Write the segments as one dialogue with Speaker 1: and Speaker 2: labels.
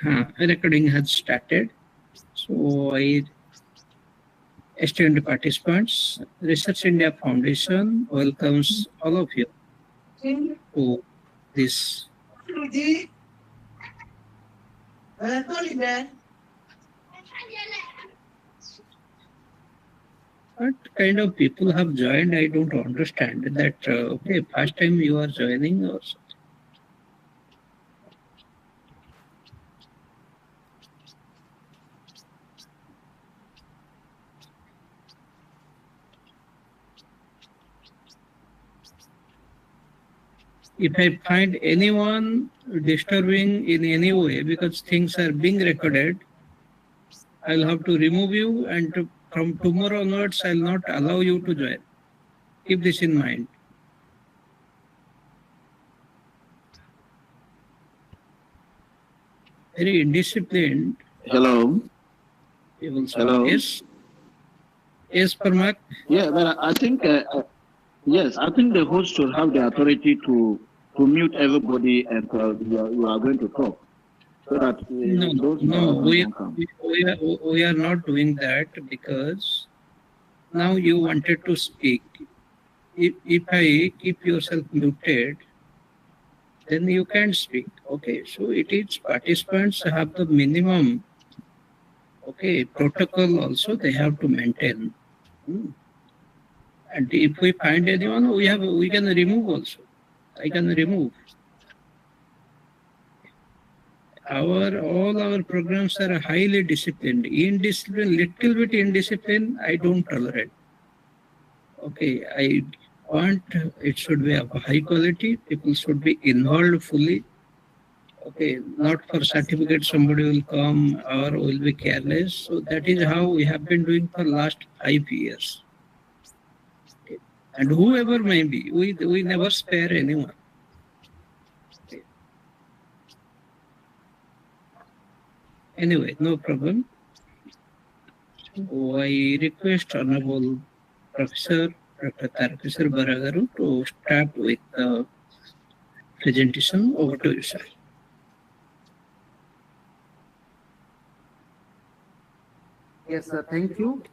Speaker 1: Recording has started. So I esteemed participants, Research India Foundation welcomes all of you to this. What kind of people have joined? I don't understand that. Okay, first time you are joining or something. If I find anyone disturbing in any way because things are being recorded, I'll have to remove you, and from tomorrow onwards, I'll not allow you to join. Keep this in mind. Very indisciplined.
Speaker 2: Hello.
Speaker 1: Hello. Yes. Yes, Parmak.
Speaker 2: Yeah, but I think yes, I think the host should have the authority to mute everybody and you are going to talk. So that
Speaker 1: we are not doing that because now you wanted to speak. If I keep yourself muted, then you can't speak. Okay, so it is participants have the minimum. Okay, protocol also they have to maintain. And if we find anyone, we can remove also. I can remove. All our programs are highly disciplined. Indiscipline, little bit indiscipline, I don't tolerate. Okay, I want it should be of high quality. People should be involved fully. Okay, not for certificate somebody will come or will be careless. So that is how we have been doing for last 5 years. Okay. And whoever may be, we never spare anyone. Okay. Anyway, no problem. So I request Honorable Professor Dr. Tarkeshwar Barua to start with the presentation. Over to you, sir.
Speaker 3: Yes, sir. Thank you.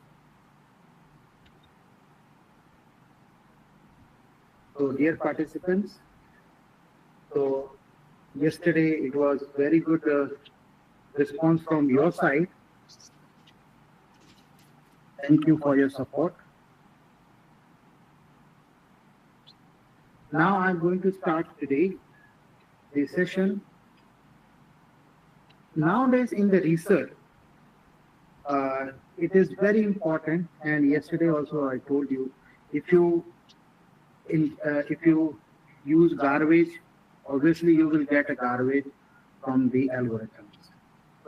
Speaker 3: So, dear participants, so yesterday it was very good response from your side. Thank you for your support. Now I'm going to start today the session. Nowadays in the research, it is very important, and yesterday also I told you, if you use garbage, obviously you will get a garbage from the algorithms.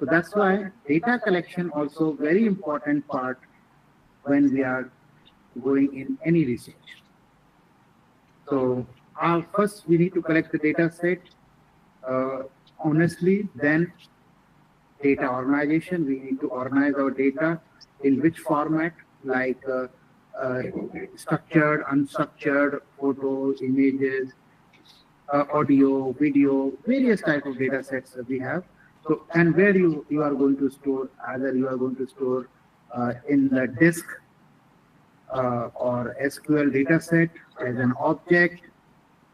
Speaker 3: So that's why data collection also very important part when we are going in any research. So first we need to collect the data set honestly, then data organization. We need to organize our data in which format, like structured, unstructured, photos, images, audio, video, various type of data sets that we have. So, and where you are going to store, either you are going to store in the disk or SQL data set as an object,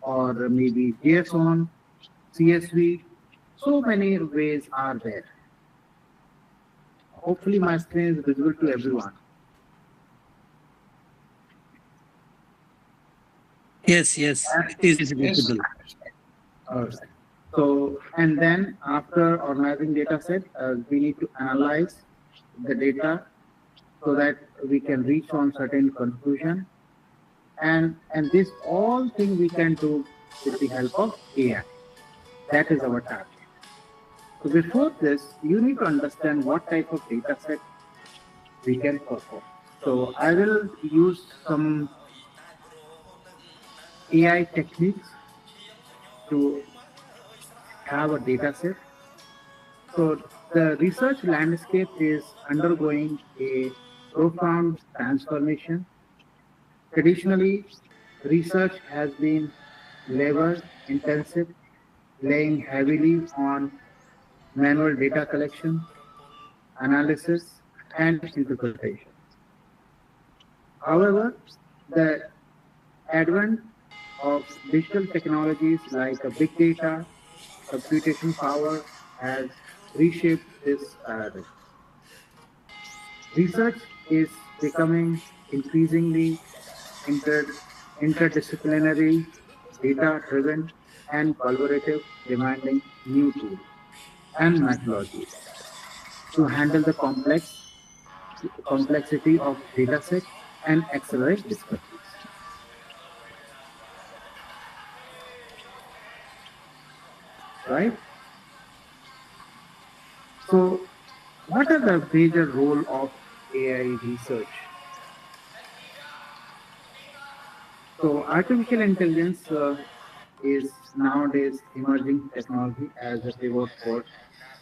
Speaker 3: or maybe JSON, CSV. So many ways are there. Hopefully my screen is visible to everyone.
Speaker 1: Yes, it is visible.
Speaker 3: All right. So, and then after organizing data set, we need to analyze the data so that we can reach on certain conclusion. And this all thing we can do with the help of AI. That is our target. So before this, you need to understand what type of data set we can perform. So I will use some AI techniques to have a data set. So the research landscape is undergoing a profound transformation. Traditionally, research has been labor intensive, laying heavily on manual data collection, analysis, and interpretation. However, the advent of digital technologies like big data, computation power has reshaped this paradigm. Research is becoming increasingly inter- interdisciplinary, data-driven, and collaborative, demanding new tools and methodologies to handle the complexity of datasets and accelerate discoveries. Right? So, what are the major role of AI research? So, artificial intelligence is nowadays emerging technology as a pivot force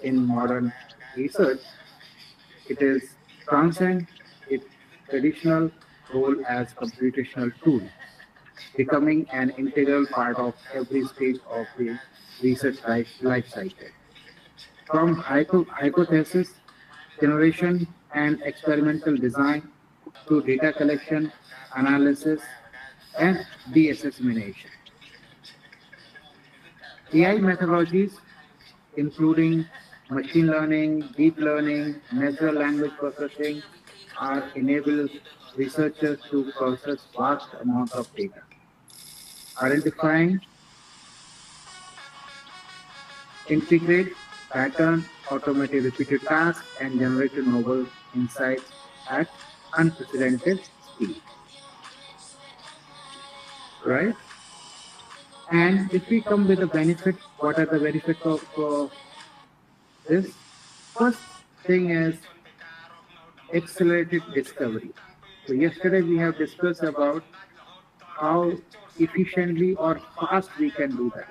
Speaker 3: in modern research. It is transcend its traditional role as computational tool, becoming an integral part of every stage of the research life cycle. From hypothesis generation and experimental design to data collection, analysis, and dissemination. AI methodologies, including machine learning, deep learning, natural language processing, are enable researchers to process vast amounts of data, identifying, integrate pattern, automate repeated tasks, and generate novel insights at unprecedented speed. Right? And if we come with the benefit, what are the benefits of this? First thing is accelerated discovery. So yesterday we have discussed about how efficiently or fast we can do that.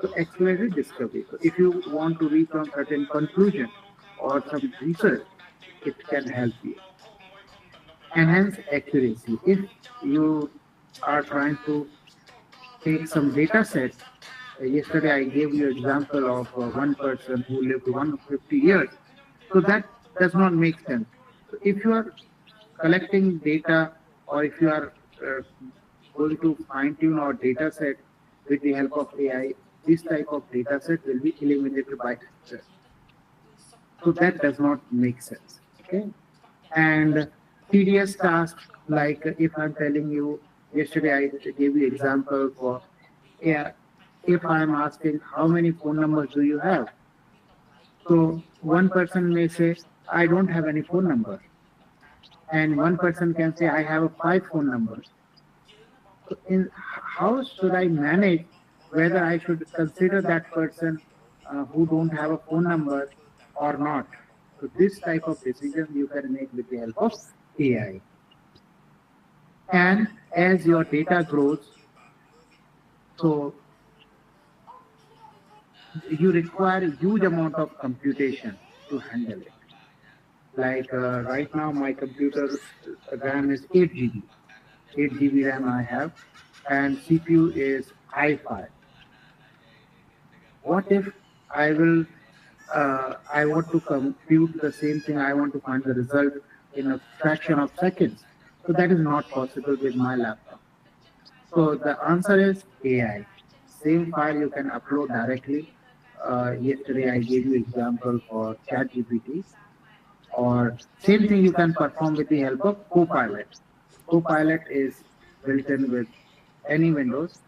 Speaker 3: So accelerated discovery. So if you want to reach on certain conclusion or some research, it can help you. Enhance accuracy. If you are trying to take some data set, yesterday I gave you example of one person who lived 150 years. So that does not make sense. So if you are collecting data or if you are going to fine tune our data set with the help of AI, this type of data set will be eliminated by itself. So that does not make sense. Okay. And tedious tasks, like if I'm telling you, yesterday I gave you example for, yeah, if I'm asking how many phone numbers do you have? So one person may say, I don't have any phone number. And one person can say, I have 5 phone numbers. So how should I manage whether I should consider that person who don't have a phone number or not? So this type of decision you can make with the help of AI. And as your data grows, so you require a huge amount of computation to handle it. Like right now, my computer RAM is 8 GB. 8 GB RAM I have, and CPU is i5. What if I will, I want to compute the same thing, I want to find the result in a fraction of seconds. So that is not possible with my laptop. So the answer is AI. Same file you can upload directly. Yesterday I gave you example for ChatGPT, or same thing you can perform with the help of Copilot. Copilot is built in with any Windows,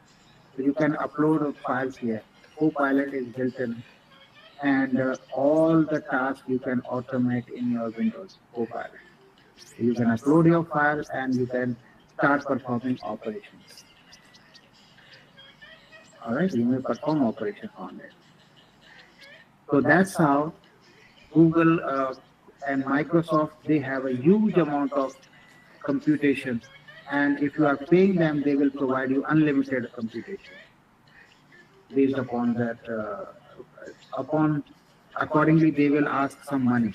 Speaker 3: so you can upload files here. Copilot is built in, and all the tasks you can automate in your Windows Copilot. You can upload your files and you can start performing operations. All right, you may perform operation on it. So that's how Google and Microsoft, they have a huge amount of computation, and if you are paying them, they will provide you unlimited computation based upon that. Upon accordingly, they will ask some money.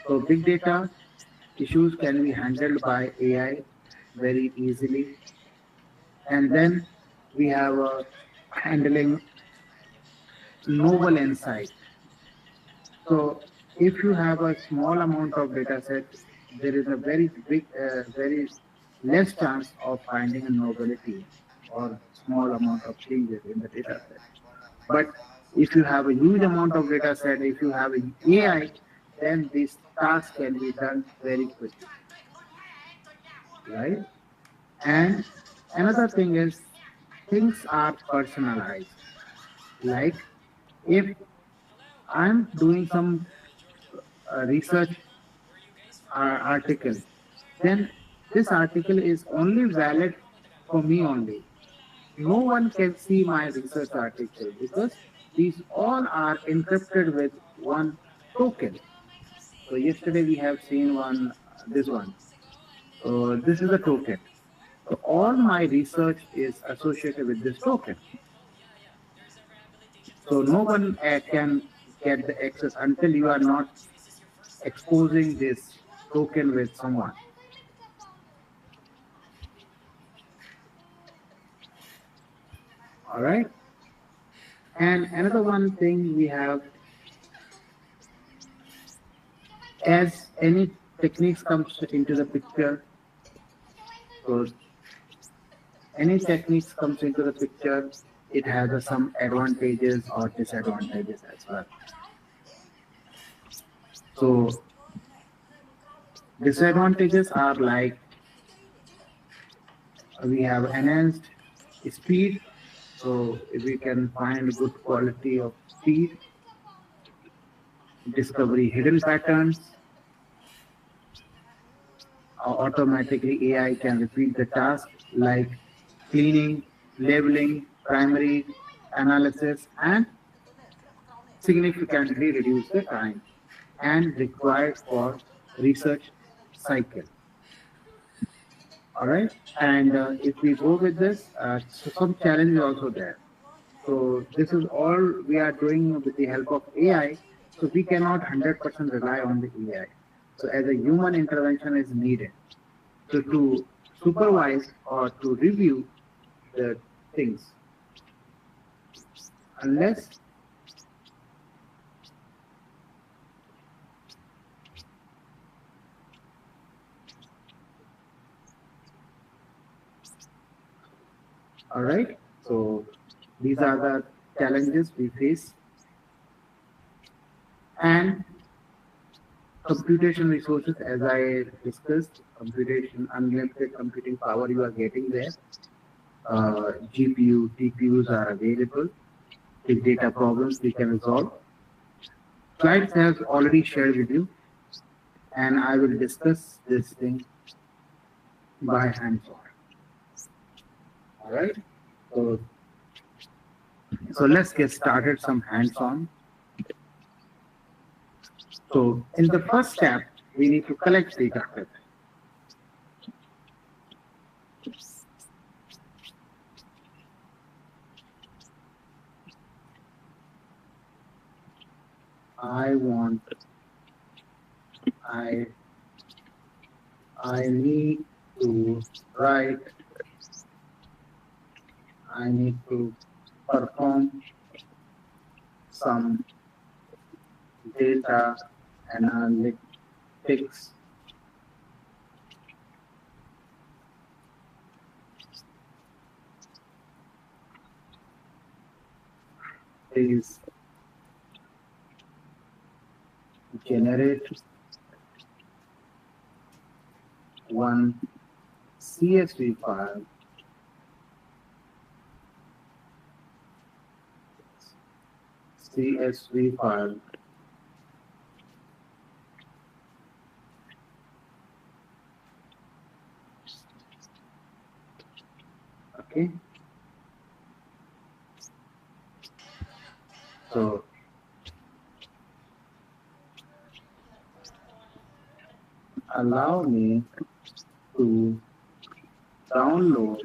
Speaker 3: So big data issues can be handled by AI very easily, and then we have handling novel insight. So if you have a small amount of data set, there is a very less chance of finding a novelty or small amount of changes in the data set. But if you have a huge amount of data set, if you have an AI, then this task can be done very quickly, right? And another thing is things are personalized. Like if I'm doing some research article, then this article is only valid for me only. No one can see my research article because these all are encrypted with one token. So yesterday we have seen this one. So this is a token. So all my research is associated with this token. So no one can get the access until you are not exposing this token with someone. All right. And another one thing we have, as any techniques comes into the picture, so any techniques comes into the picture, it has some advantages or disadvantages as well. So disadvantages are like we have enhanced speed. So if we can find good quality of speed, discovery hidden patterns, automatically AI can repeat the task like cleaning, labeling, primary analysis, and significantly reduce the time and required for research cycle. All right. And if we go with this, so some challenge is also there. So this is all we are doing with the help of AI. So we cannot 100% rely on the AI. So as a human intervention is needed. So to supervise or to review the things, unless all right. So these are the challenges we face. And computation resources, as I discussed, computation, unlimited computing power you are getting there. GPU, TPUs are available. Big data problems we can resolve. Slides has already shared with you, and I will discuss this thing by hands-on. All right. So let's get started. Some hands-on. So in the first step, we need to collect data set. I need to write, I need to perform some data analytics. Please generate one CSV file okay. So allow me to download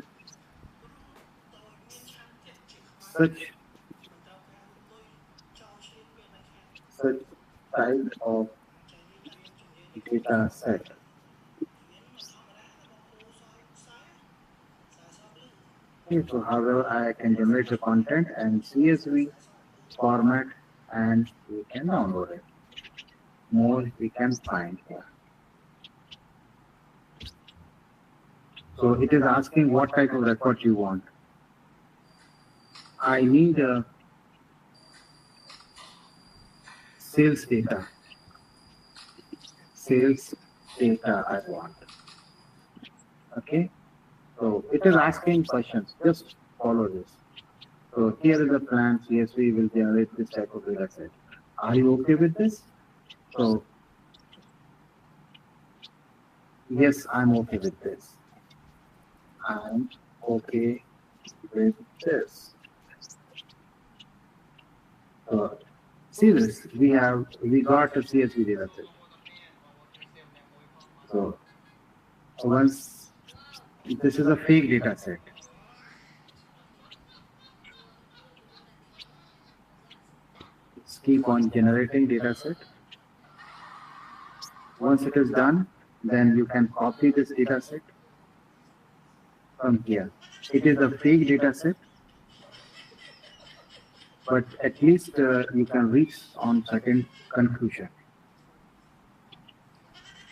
Speaker 3: such type of data set. Okay, so however I can generate the content and CSV format and we can download it. more we can find here. So it is asking what type of record you want. I need sales data. Sales data I want. Okay. So it is asking questions. Just follow this. So here is the plan. CSV will generate this type of data set. Are you okay with this? So yes, I'm okay with this. I'm okay with this. So see this, we got a CSV data set. So once this is a fake data set. Let's keep on generating data set. Once it is done, then you can copy this data set from here. It is a fake data set, but at least you can reach on certain conclusion.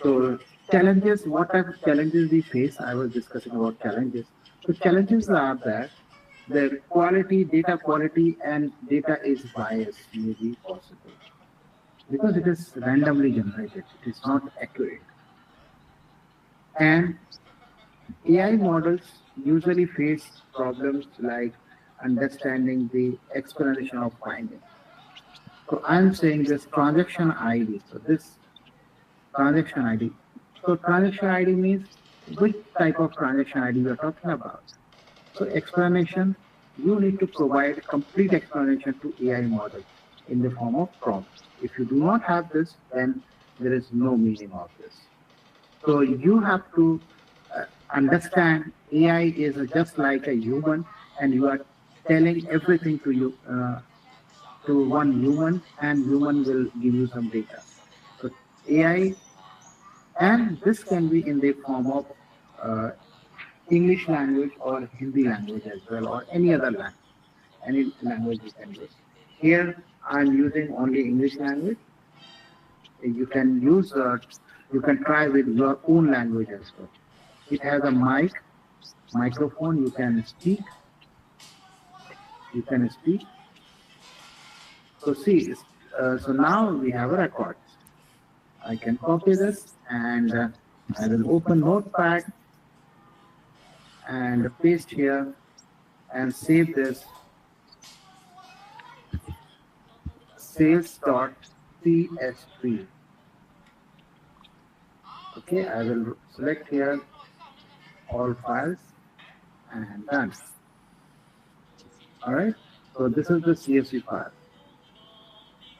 Speaker 3: So challenges, what type of challenges we face? I was discussing about challenges. So challenges are that the quality, data quality and data is biased may be possible because it is randomly generated. It is not accurate. And AI models usually face problems like understanding the explanation of findings. So I'm saying this transaction ID. So this transaction ID. So transaction ID means which type of transaction ID we are talking about. So explanation, you need to provide complete explanation to AI model in the form of prompts. If you do not have this, then there is no meaning of this. So you have to understand AI is just like a human, and you are telling everything to you to one human, and human will give you some data. So AI, and this can be in the form of uh, English language or Hindi language as well, or any other language, any language you can use. Here I'm using only English language. You can use, you can try with your own language as well. It has a microphone. You can speak. You can speak. So see, so now we have a record. I can copy this and I will open Notepad and paste here and save this sales.csv. Okay, I will select here all files and done. All right, so this is the CSV file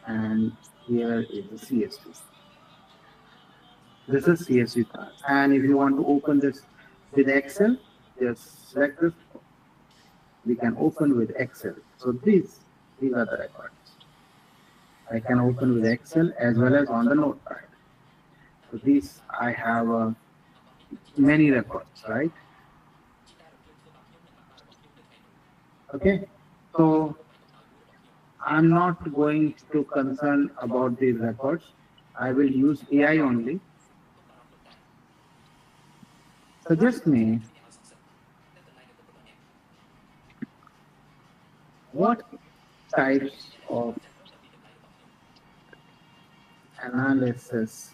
Speaker 3: and here is the CSV. This is CSV file, and if you want to open this with Excel, just select this. We can open with Excel. So these are the records. I can open with Excel as well as on the Notepad. So these I have many records, right? Okay, so I'm not going to concern about these records. I will use AI only. Suggest me what types of analysis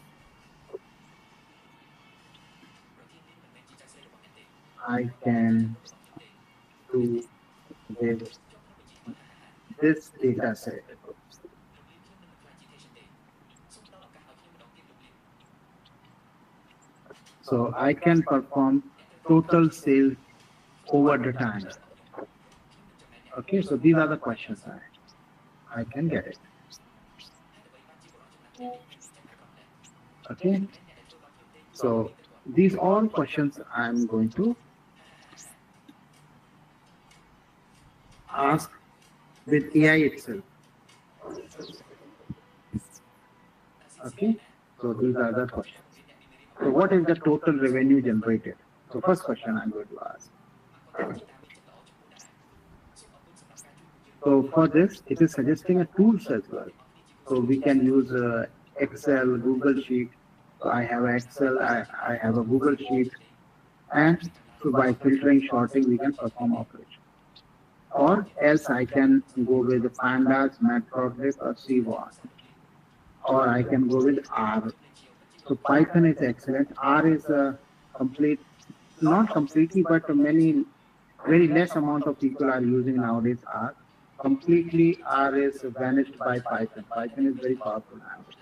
Speaker 3: I can do with this data set. So I can perform total sales over the time. Okay, so these are the questions I can get it. Okay, so these all questions I'm going to ask with AI itself. Okay, so these are the questions. So what is the total revenue generated? So first question I'm going to ask. So for this, it is suggesting a tools as well. So we can use Excel, Google Sheet. So I have Excel, I have a Google Sheet, and so by filtering, sorting, we can perform operation. Or else I can go with Pandas, Matplotlib, or CWAN, or I can go with R. So Python is excellent. R is a complete, not completely, but many, very less amount of people are using nowadays R. Completely R is vanished by Python. Python is very powerful nowadays.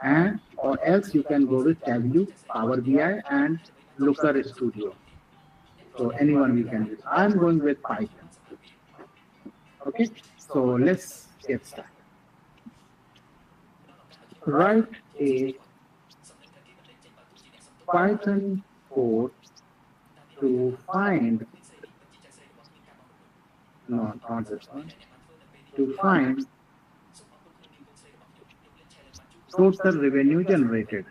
Speaker 3: And or else you can go with Tableau, Power BI, and Looker Studio. So anyone we can use. I'm going with Python. Okay, so let's get started. Write a Python code to find, no, not this one, to find total revenue generated.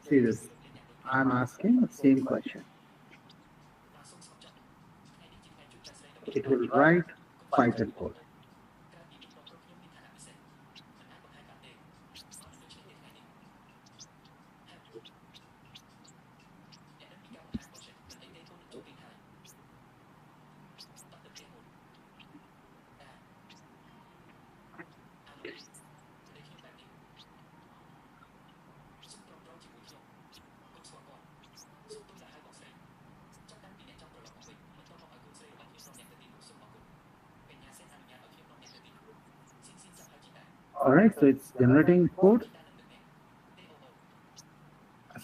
Speaker 3: See this, I'm asking the same question. It will write Python code. All right, so it's generating code.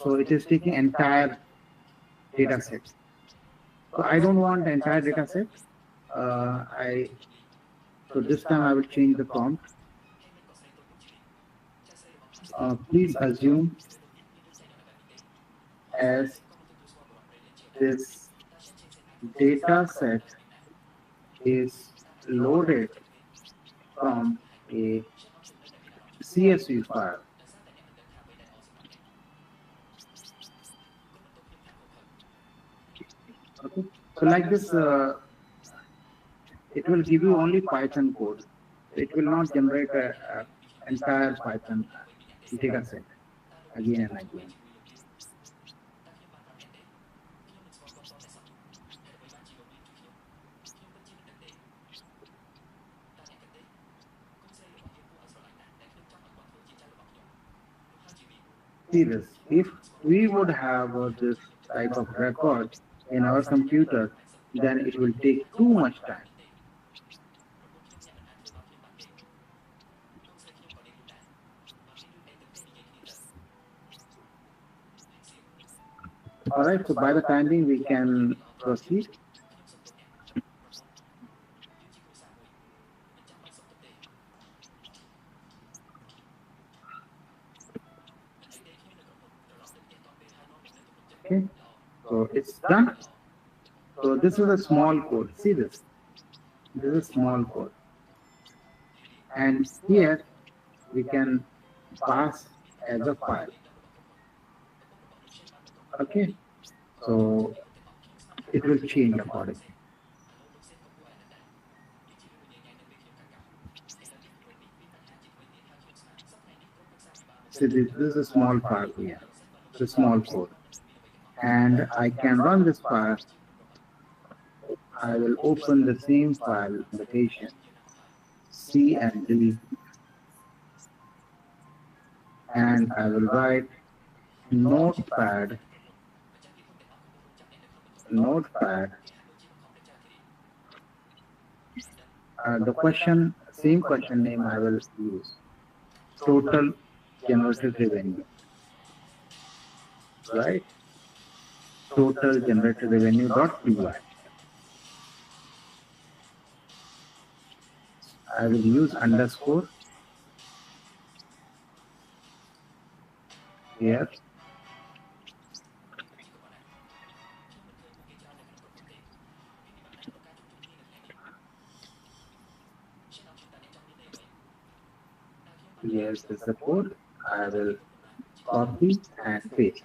Speaker 3: So it is taking entire data set. So I don't want the entire data set. So this time I will change the prompt. Please assume as this data set is loaded from a CSV file. Okay, so like this, it will give you only Python code. It will not generate a entire Python data set again and again. See this, if we would have this type of record in our computer, then it will take too much time. All right, so by the time being, we can proceed. Okay, so it's done. So this is a small code. See this. This is small code. And here we can pass as a file. Okay, so it will change accordingly. See, this is a small file here, the small code. And I can run this file. I will open the same file location, C and D, and I will write notepad. The same question name I will use. Total generated revenue, right? Total generated revenue dot py. I will use underscore here. Here's the support. I will copy and paste.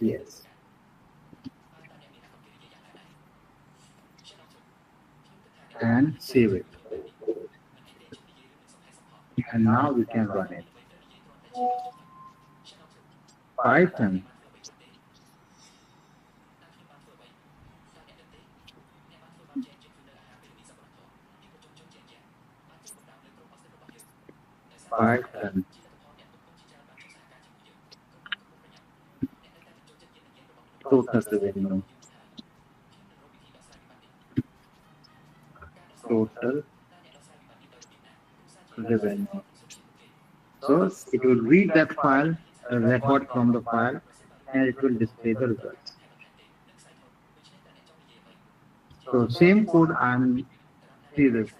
Speaker 3: Yes. And save it. and now we can run it. Python. Python. Total revenue. Total revenue. So it will read that file, a record from the file, and it will display the results. So same code I'm see this.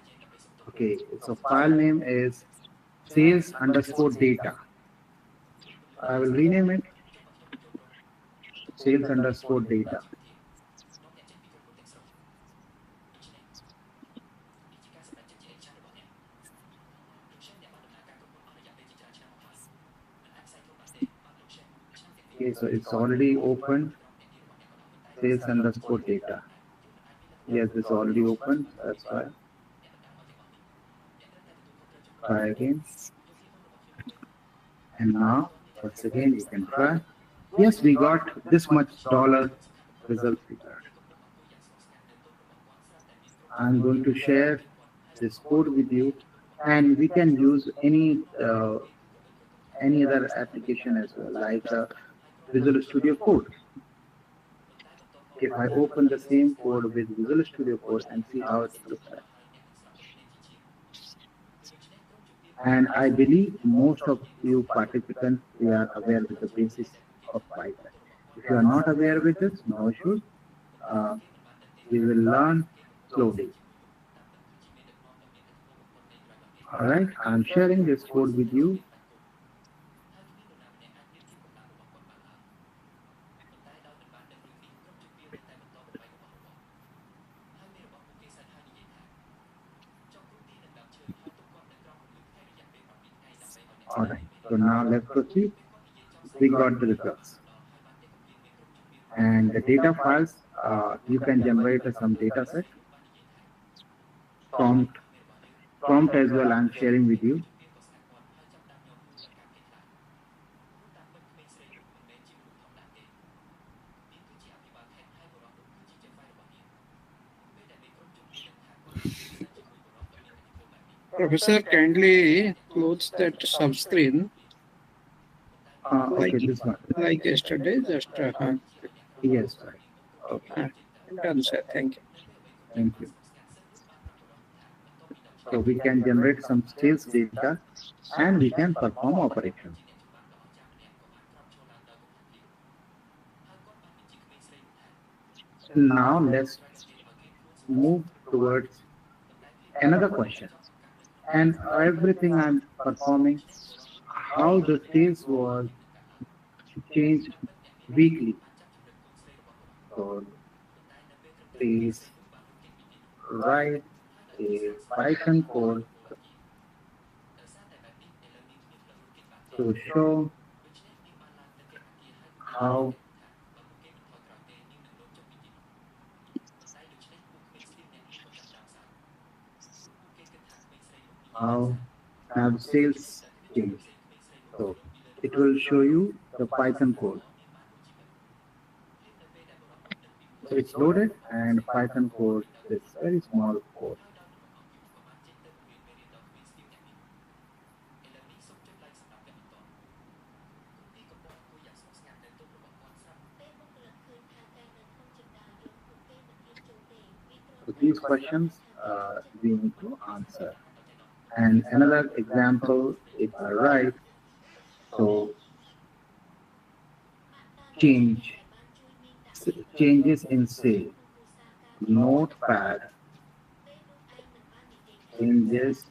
Speaker 3: Okay, so file name is sales underscore data. I will rename it sales underscore data. Okay, so it's already opened sales underscore data. Yes, it's already open. That's why. Try again. And now, once again, you can try. Yes, we got this much dollar result figure. I'm going to share this code with you, and we can use any other application as well, like Visual Studio Code. If I open the same code with Visual Studio Code and see how it looks like. And I believe most of you participants, we are aware with the basics of Python. If you are not aware with this, no issues. We will learn slowly. All right, I'm sharing this code with you. All right, so now let's proceed. We got the results. And the data files, you can generate some data set. Prompt as well, I'm sharing with you.
Speaker 1: Professor, kindly close that subscreen.
Speaker 3: Okay, this one.
Speaker 1: Like yesterday, just
Speaker 3: yes, right.
Speaker 1: Okay. Done, sir. Thank you.
Speaker 3: Thank you. So we can generate some sales data and we can perform operations. Now let's move towards another question. And everything I'm performing, how the sales was changed weekly. So please write a Python code to show how have sales changed. So it will show you the Python code. So it's loaded and Python code is very small code. So these questions we need to answer. And another example, if I write, so changes in sale, notepad, changes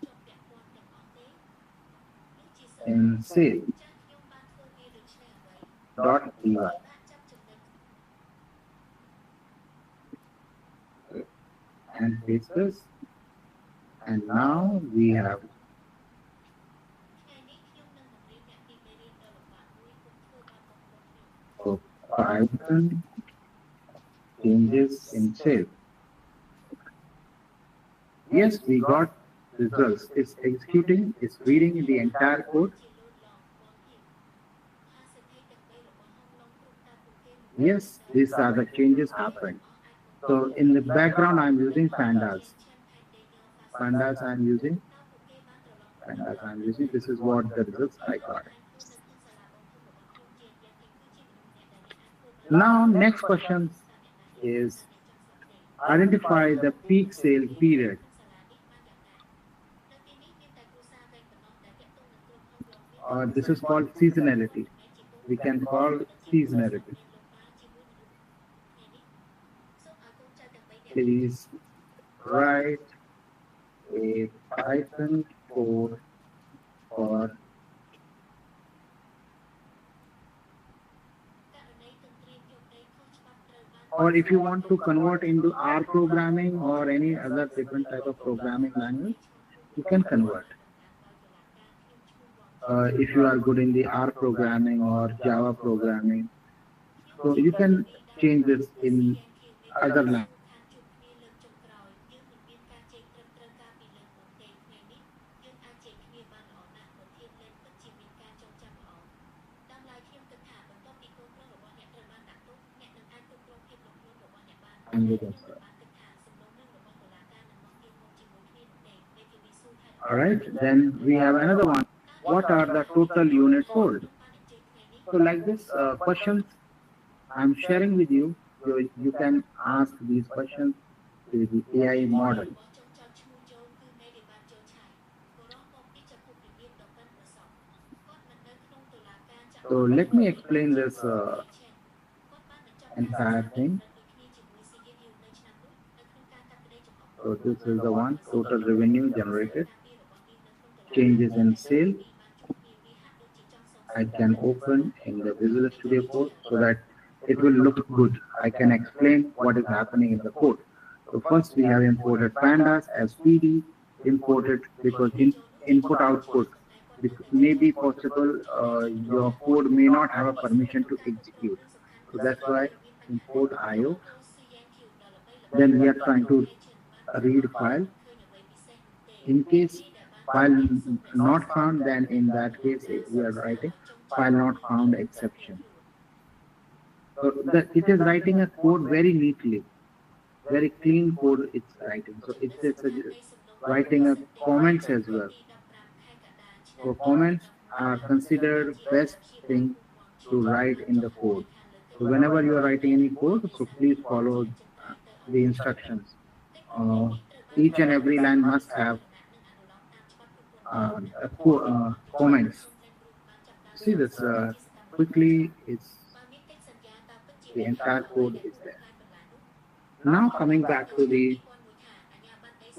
Speaker 3: in sale, .py. And paste this. And now we have so Python changes in sale. Yes, we got results. It's executing, it's reading the entire code. Yes, these are the changes happened. So in the background, I'm using pandas. Pandas I'm using. Pandas I'm using. This is what the results I got. Now, next question is identify the peak sale period. This is called seasonality. We can call seasonality. Please write a Python code for, or if you want to convert into R programming or any other different type of programming language, you can convert. If you are good in the R programming or Java programming, so you can change this in other language. All right, then we have another one. What are the total units sold? So like this questions I'm sharing with you, you can ask these questions to the AI model. So let me explain this entire thing. So this is the one, total revenue generated, changes in sale. I can open in the Visual Studio Code so that it will look good. I can explain what is happening in the code. So first we have imported pandas as PD, imported because input output may be possible. Your code may not have a permission to execute. So that's why import IO. Then we are trying to read file. In case file not found, then in that case we are writing file not found exception. So it is writing a code very neatly, very clean code it's writing. So it's writing a comments as well. So comments are considered best thing to write in the code. So whenever you are writing any code, so please follow the instructions. Each and every line must have comments. See this quickly, it's the entire code is there. Now coming back to the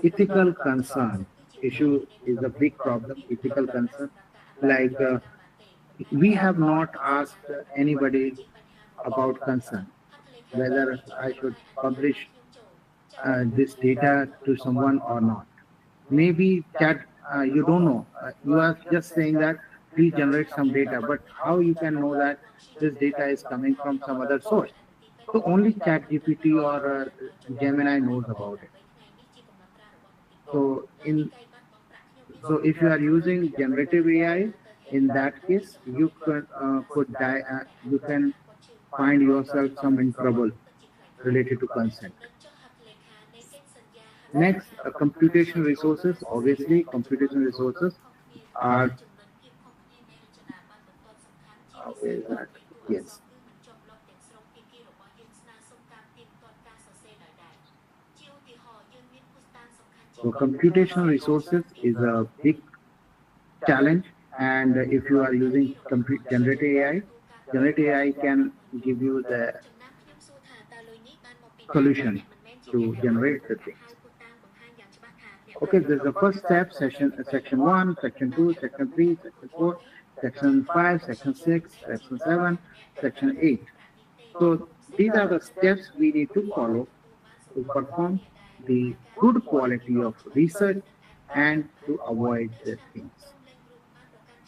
Speaker 3: ethical concern issue is a big problem. Ethical concern, like we have not asked anybody about concern whether I should publish this data to someone or not. Maybe chat, you don't know. You are just saying that please generate some data, but how you can know that this data is coming from some other source? So only ChatGPT or Gemini knows about it. So if you are using generative AI, in that case you you can find yourself some in trouble related to consent. Next, computation resources. Obviously, computation resources are where is that? Yes. So computational resources is a big challenge, and if you are using generative AI can give you the solution to generate the things. Okay, there's the first step, section 1, section 2, section 3, section 4, section 5, section 6, section 7, section 8. So these are the steps we need to follow to perform the good quality of research and to avoid the things,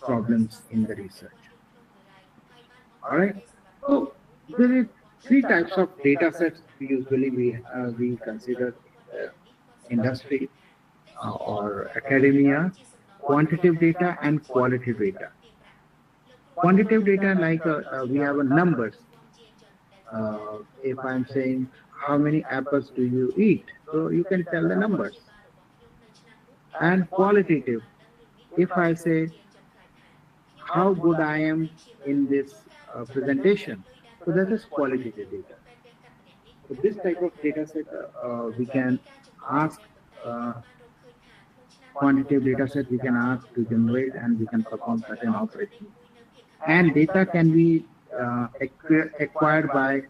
Speaker 3: problems in the research. All right. So there are three types of data sets usually we consider in the industry. or academia, quantitative data and qualitative data. Quantitative data, like we have a numbers. If I'm saying how many apples do you eat, so you can tell the numbers. And qualitative, if I say how good I am in this presentation, so that is qualitative data. So this type of data set we can ask uh, quantitative data set we can ask to generate, and we can perform certain operations. And data can be acquired by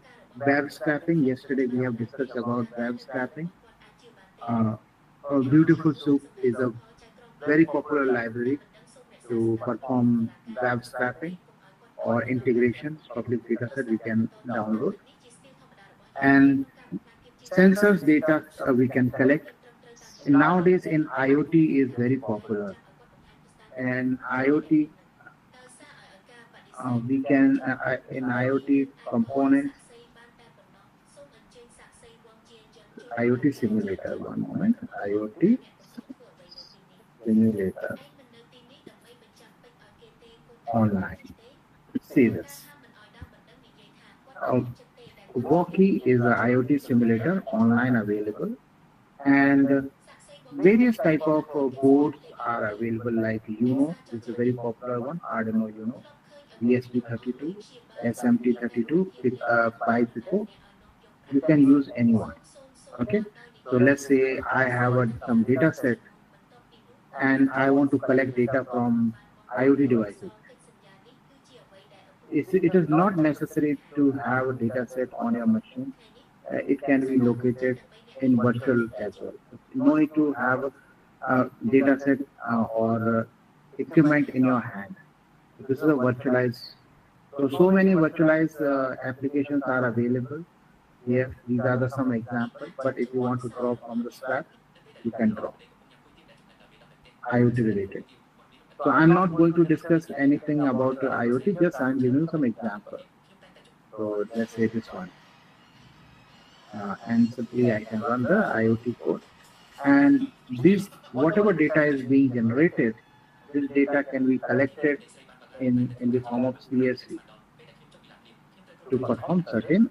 Speaker 3: web scraping. Yesterday we have discussed about web scraping. Uh, Beautiful Soup is a very popular library to perform web scraping or integrations. Public data set we can download, and sensors data we can collect. And nowadays in IoT is very popular, and IoT we can in IoT components, IoT simulator. One moment, IoT simulator online. See this. Walkie is an IoT simulator online available, and various type of boards are available, like Uno. This is a very popular one, Arduino Uno, ESP32, SMT32, 5 Pico. You can use any one. Okay, so let's say I have some data set and I want to collect data from IoT devices. It is not necessary to have a data set on your machine. It can be located in virtual as well. No need to have a data set or equipment in your hand. This is a virtualized. So many virtualized applications are available here. These are some examples. But if you want to draw from the scratch, you can draw IoT related. So I'm not going to discuss anything about IoT, just I'm giving you some examples. So let's say this one. And simply I can run the IoT code. And this, whatever data is being generated, this data can be collected in the form of CSV to perform certain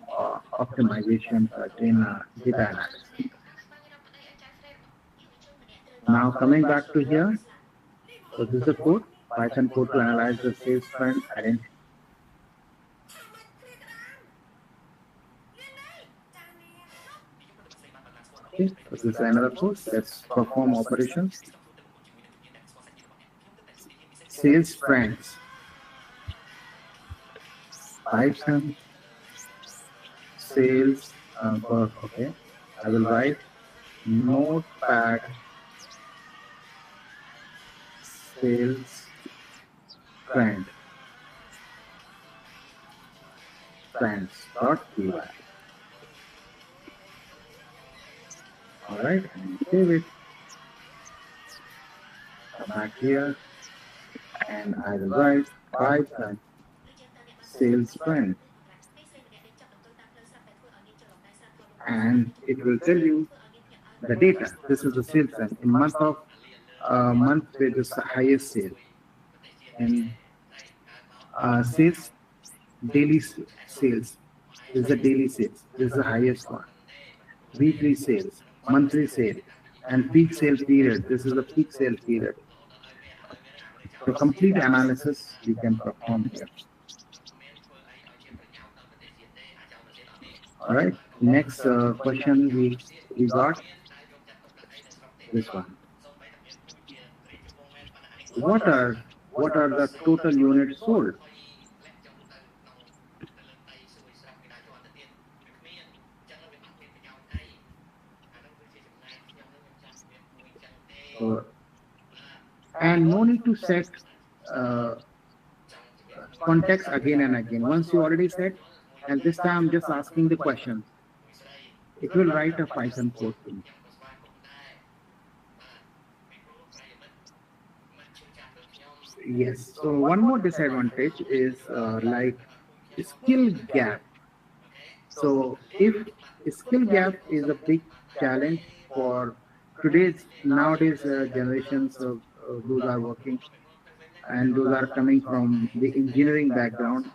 Speaker 3: optimization, certain data analysis. Now coming back to here, so this is a code, Python code to analyze the sales trend identity. Okay, so this is another code. Let's perform operations. Sales trends. Python sales. Okay, I will write notepad sales trends .py. All right, and save it. Come back here, and I will write Python sales trend, and it will tell you the data. This is the sales trend in month where the highest sale, and sales daily sales is the daily sales. This is the highest one. Weekly sales, monthly sale, and peak sales period. This is the peak sales period. So complete analysis you can perform here. All right. Next question we got this one. What are the total units sold? And no need to set context again and again. Once you already set, and this time I'm just asking the question, it will write a Python code to me. Yes. So one more disadvantage is like skill gap. So if skill gap is a big challenge for Nowadays generations of those are working, and those are coming from the engineering background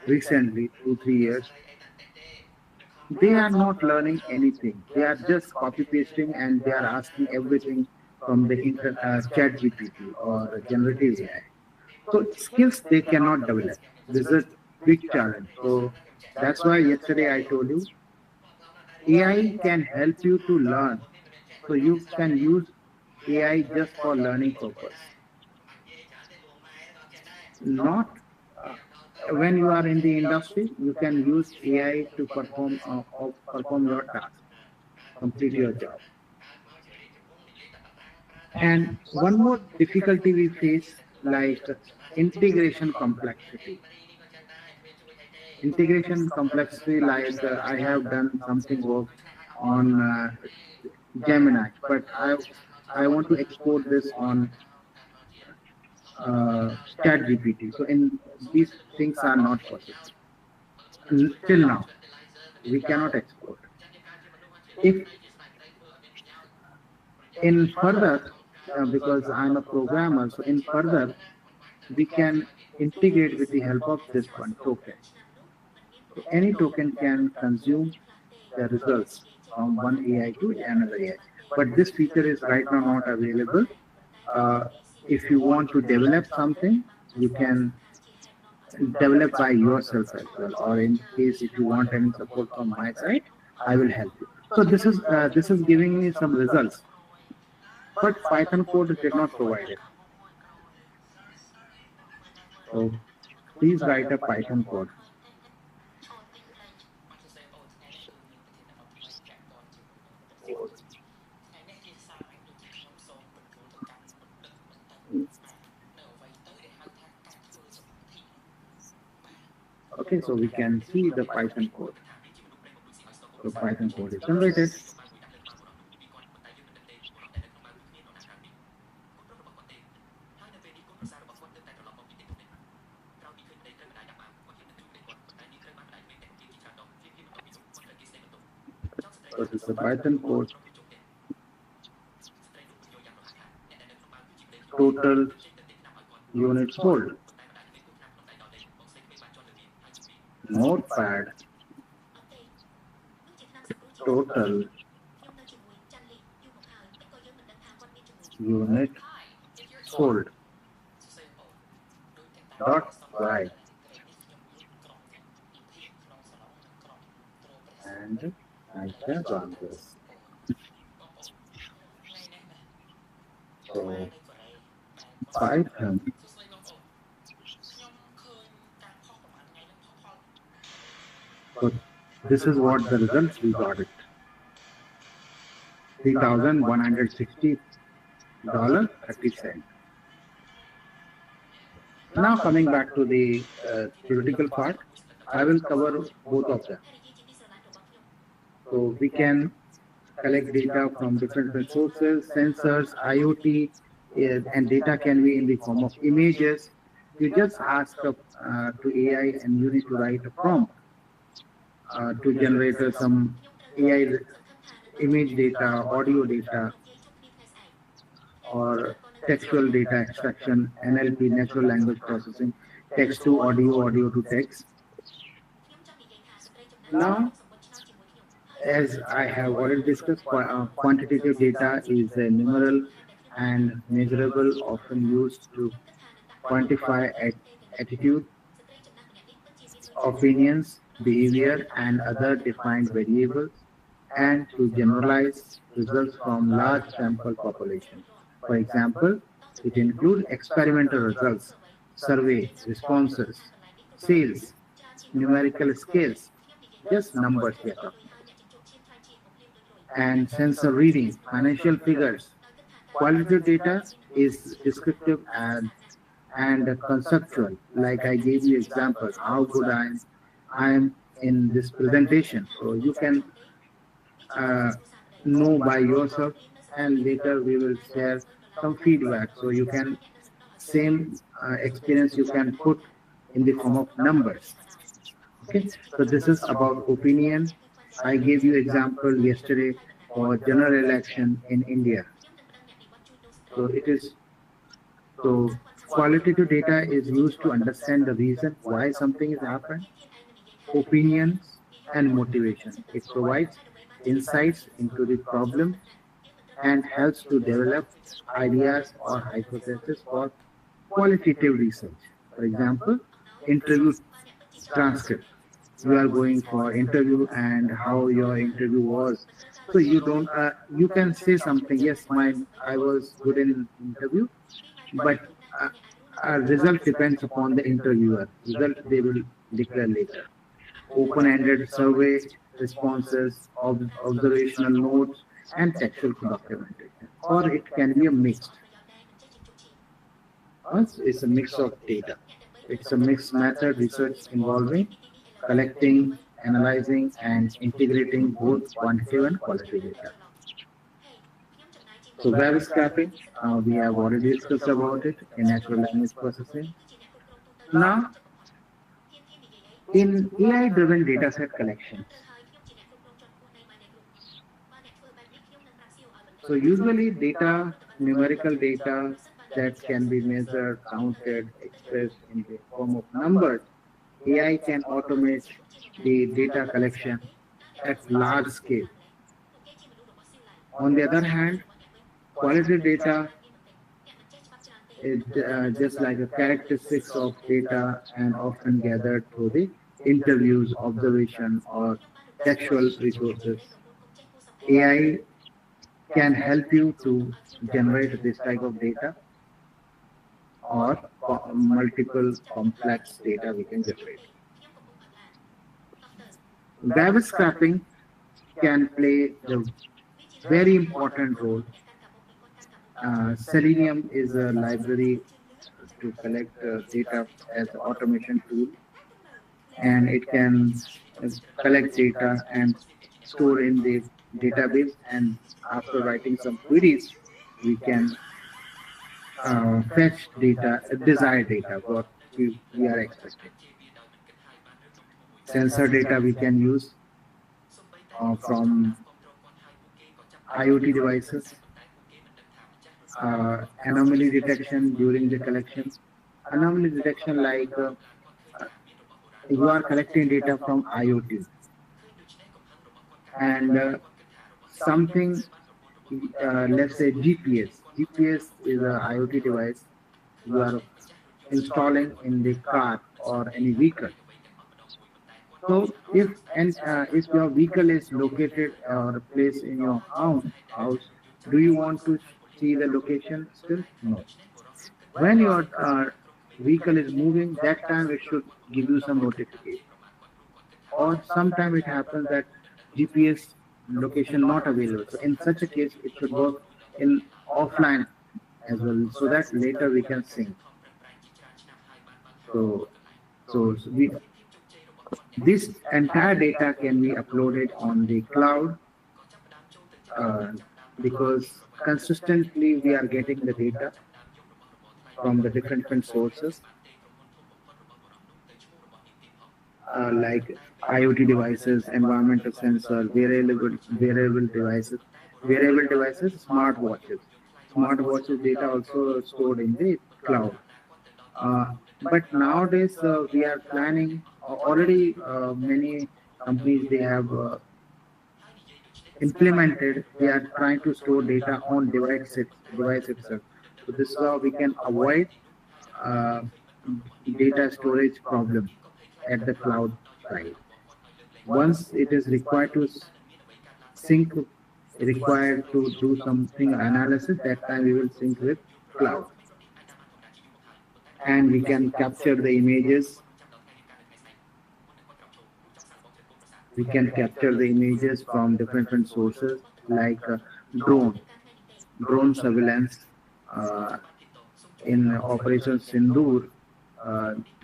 Speaker 3: recently 2 3 years. They are not learning anything. They are just copy pasting, and they are asking everything from the chat GPT or generative AI. So skills they cannot develop. This is a big challenge. So that's why yesterday I told you AI can help you to learn. So you can use AI just for learning purpose. Not when you are in the industry, you can use AI to perform your task, complete your job. And one more difficulty we face, like integration complexity. Integration complexity, like I have done something work on Gemini, but I want to export this on Chat GPT. So in these things are not possible till now. We cannot export. If in further, because I'm a programmer, so in further we can integrate with the help of this one token. So any token can consume the results from one AI to another AI. But this feature is right now not available. Uh, if you want to develop something, you can develop by yourself as well. Or in case if you want any support from my side, I will help you. So this is giving me some results, but Python code did not provide it. So please write a Python code. Okay, so we can see the Python code. So Python code is generated. So this is the Python code. Total units sold. Notepad. Total unit sold. Dot write. And I can run this. So Python. So this is what the results we got it. $3,160.30. Now coming back to the theoretical part, I will cover both of them. So we can collect data from different sources, sensors, IoT, and data can be in the form of images. You just ask to AI and you need to write a prompt to generate some AI image data, audio data, or textual data extraction, NLP, natural language processing, text to audio, audio to text. Now, as I have already discussed, quantitative data is a numeral and measurable, often used to quantify attitude, opinions, behavior, and other defined variables, and to generalize results from large sample population. For example, it includes experimental results, survey responses, sales, numerical scales, just numbers we are talking, and sensor reading, financial figures. Qualitative data is descriptive and conceptual. Like I gave you examples, how good I am in this presentation. So you can know by yourself, and later we will share some feedback. So you can same experience you can put in the form of numbers. Okay, so this is about opinion. I gave you example yesterday for general election in India. So it is so qualitative data is used to understand the reason why something is happened, opinions, and motivation. It provides insights into the problem and helps to develop ideas or hypotheses for qualitative research. For example, interview transcript. You are going for interview and how your interview was. So you don't. You can say something. Yes, I was good in interview, but uh, result depends upon the interviewer. Result they will declare later. Open-ended survey responses, observational notes, and textual documentation. Or it can be a mixed. It's a mix of data. It's a mixed method research involving collecting, analyzing, and integrating both quantitative and qualitative data. So web scraping, we have already discussed about it in natural language processing. Now, in AI-driven dataset collections, so usually data, numerical data that can be measured, counted, expressed in the form of numbers, AI can automate the data collection at large scale. On the other hand, quality data is just like a characteristics of data and often gathered through the interviews, observation, or textual resources. AI can help you to generate this type of data or multiple complex data we can generate. Web scraping can play a very important role. Selenium is a library to collect data as an automation tool, and it can collect data and store in the database, and after writing some queries we can fetch data, desired data, what we are expecting. Sensor data we can use from IoT devices, anomaly detection during the collection. Anomaly detection like you are collecting data from IoT and something, let's say GPS. GPS is an IoT device you are installing in the car or any vehicle. So if your vehicle is located or placed in your house, do you want to see the location still? No. When your vehicle is moving, that time it should give you some notification. Or sometime it happens that GPS location not available. So in such a case, it should work in offline as well, so that later we can sync. So this entire data can be uploaded on the cloud because consistently we are getting the data from the different sources like IoT devices, environmental sensor, wearable devices, smartwatches. Smartwatches data also stored in the cloud. But nowadays we are planning already many companies they have implemented. They are trying to store data on device itself. So this is how we can avoid uh, data storage problem at the cloud side. Once it is required to sync, required to do something analysis, that time we will sync with cloud. And we can capture the images. We can capture the images from different sources like drone surveillance. In Operation Sindoor,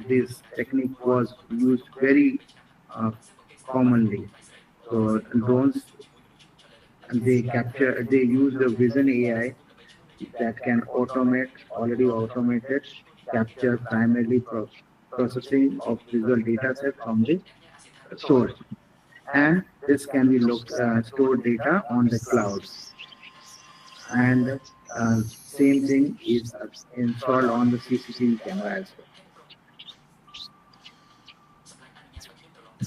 Speaker 3: this technique was used very commonly. So drones, they use the vision AI that can already automated, capture primarily processing of visual data set from the source. and this can be stored data on the clouds. And same thing is installed on the CCTV camera as well.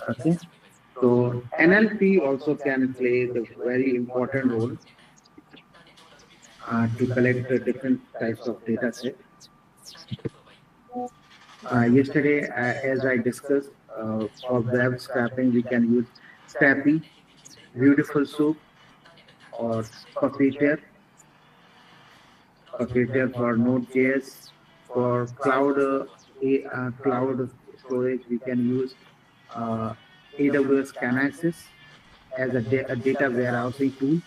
Speaker 3: Okay, so NLP also can play the very important role to collect the different types of data set. Yesterday, as I discussed, for web scraping, we can use Scrappy, Beautiful Soup, or Puppeteer. Puppeteer for Node.js. For cloud storage, we can use uh, AWS Kinesis as a data warehousing tool,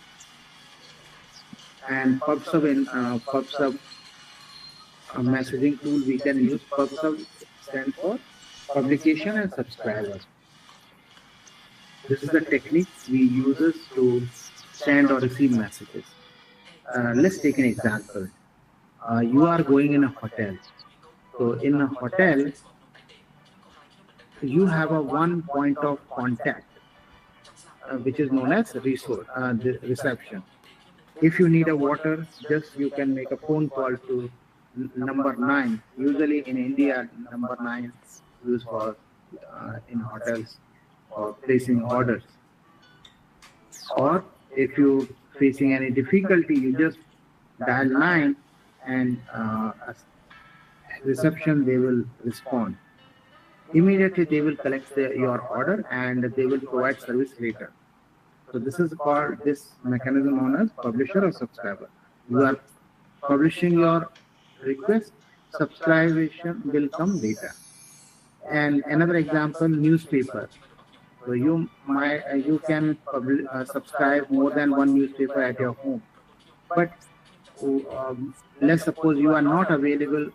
Speaker 3: and PubSub messaging tool. We can use PubSub stands for publication and subscribers. This is the technique we use to send or receive messages. Let's take an example. You are going in a hotel. So in a hotel, you have a one point of contact, which is known as the reception. If you need a water, just you can make a phone call to number 9. Usually in India, number 9 is used for in hotels or placing orders. Or if you facing any difficulty, you just dial 9 and reception, they will respond. Immediately they will collect your order and they will provide service later. So this is called, this mechanism known as publisher or subscriber. You are publishing your request, subscription will come later. And another example, newspaper. So you can subscribe more than one newspaper at your home. But let's suppose you are not available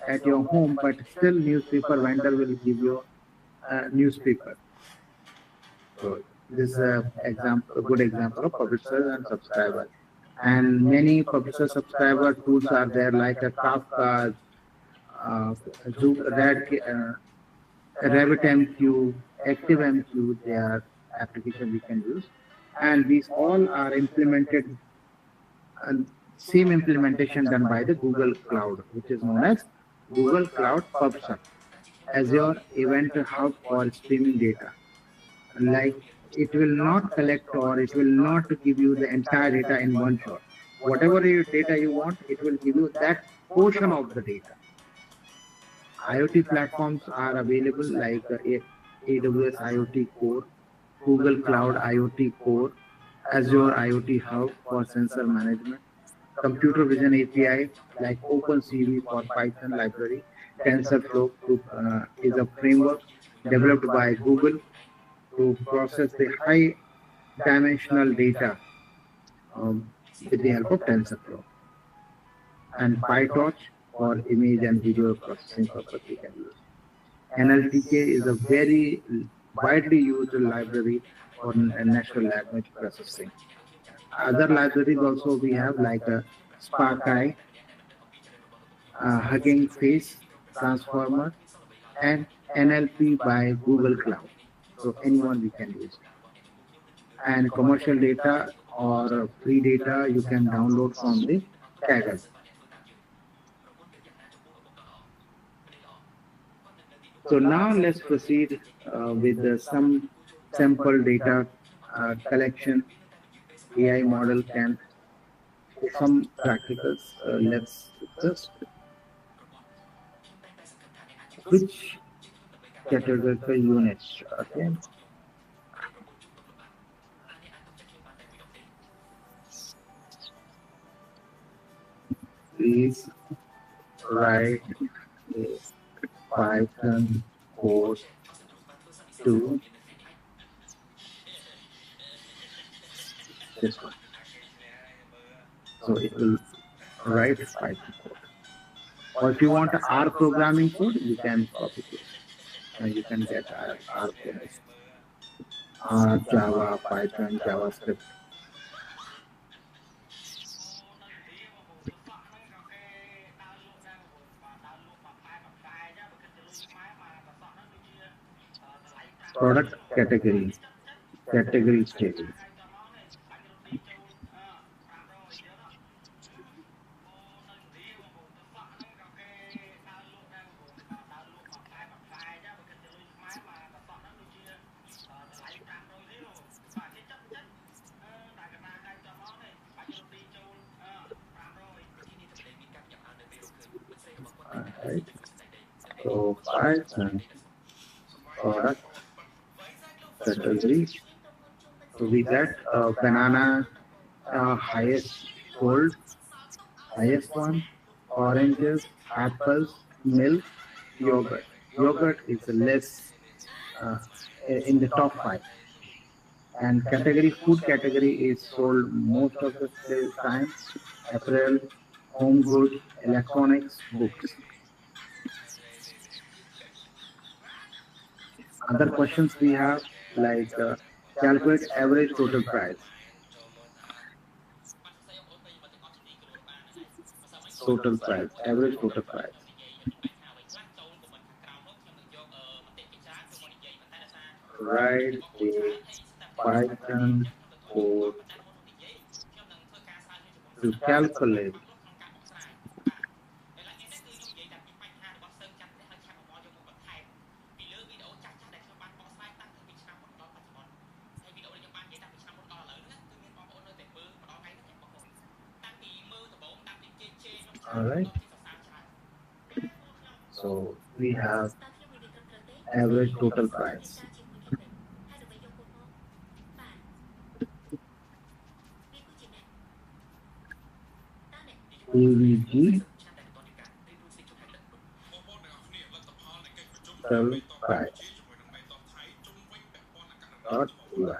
Speaker 3: at your home, but still newspaper vendor will give you a newspaper. So this is a good example of publisher and subscriber. And many publisher subscriber tools are there, like a Kafka, RabbitMQ, ActiveMQ. They are applications we can use, and these all are implemented. Same implementation done by the Google Cloud, which is known as Google Cloud PubSub, as your event hub for streaming data. Like, it will not collect or it will not give you the entire data in one shot. Whatever data you want, it will give you that portion of the data. IoT platforms are available like AWS IoT Core, Google Cloud IoT Core, Azure IoT Hub for sensor management, computer vision API like OpenCV for Python library, TensorFlow is a framework developed by Google to process the high dimensional data with the help of TensorFlow, and PyTorch for image and video processing purpose we can use. NLTK is a very widely used library for natural language processing. Other libraries also we have, like a SparkEye, Hugging Face Transformer, and NLP by Google Cloud. So anyone we can use. And commercial data or free data you can download from the Kaggle. So now let's proceed with some sample data collection. AI model can some practicals. Let's discuss which categorical units. Okay. Please write a Python code to this one. So it will write Python code. Or if you want R programming code, you can copy it. You can get R code. R, Java, Python, JavaScript. Product category. category stable. Alright. So five and product category. So we get banana highest sold, highest one, oranges, apples, milk, yogurt. Yogurt is less uh, in the top five. And category food category is sold most of the time. Apparel, home goods, electronics, books. Other questions we have like calculate average total price. Total price, average total price. Write the Python code to calculate all right. So we have average total price. AVG total price dot UI.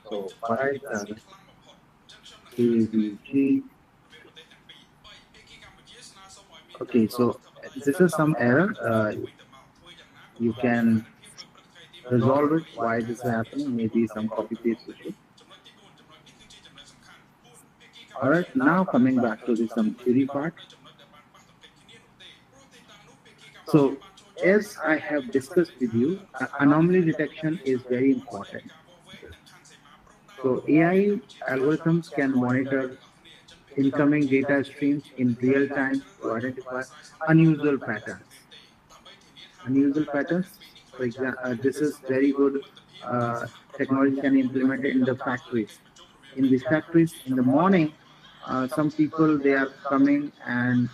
Speaker 3: So Python AVG. Okay, so this is some error. You can resolve it. Why this is happening? Maybe some copy paste issue. All right, now coming back to the some theory part. So as I have discussed with you, anomaly detection is very important. So AI algorithms can monitor incoming data streams in real time to identify unusual patterns. Unusual patterns, for example, this is very good technology can implement it in the factories. In these factories, in the morning, some people they are coming and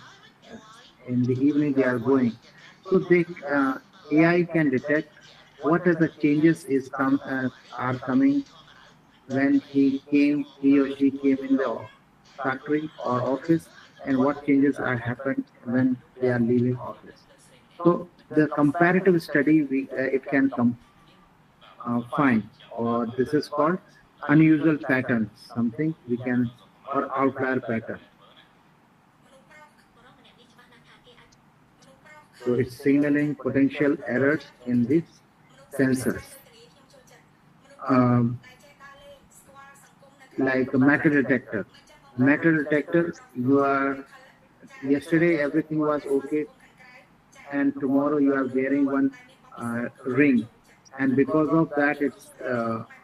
Speaker 3: in the evening they are going. So they AI can detect what are the changes are coming when he or she came in the factory or office, and what changes are happened when they are leaving office. So the comparative study it can find, or this is called unusual patterns, something we can or outlier pattern. So it's signaling potential errors in these sensors. Um, like a metal detector. Metal detector, you are yesterday everything was okay, and tomorrow you are wearing one ring, and because of that, it's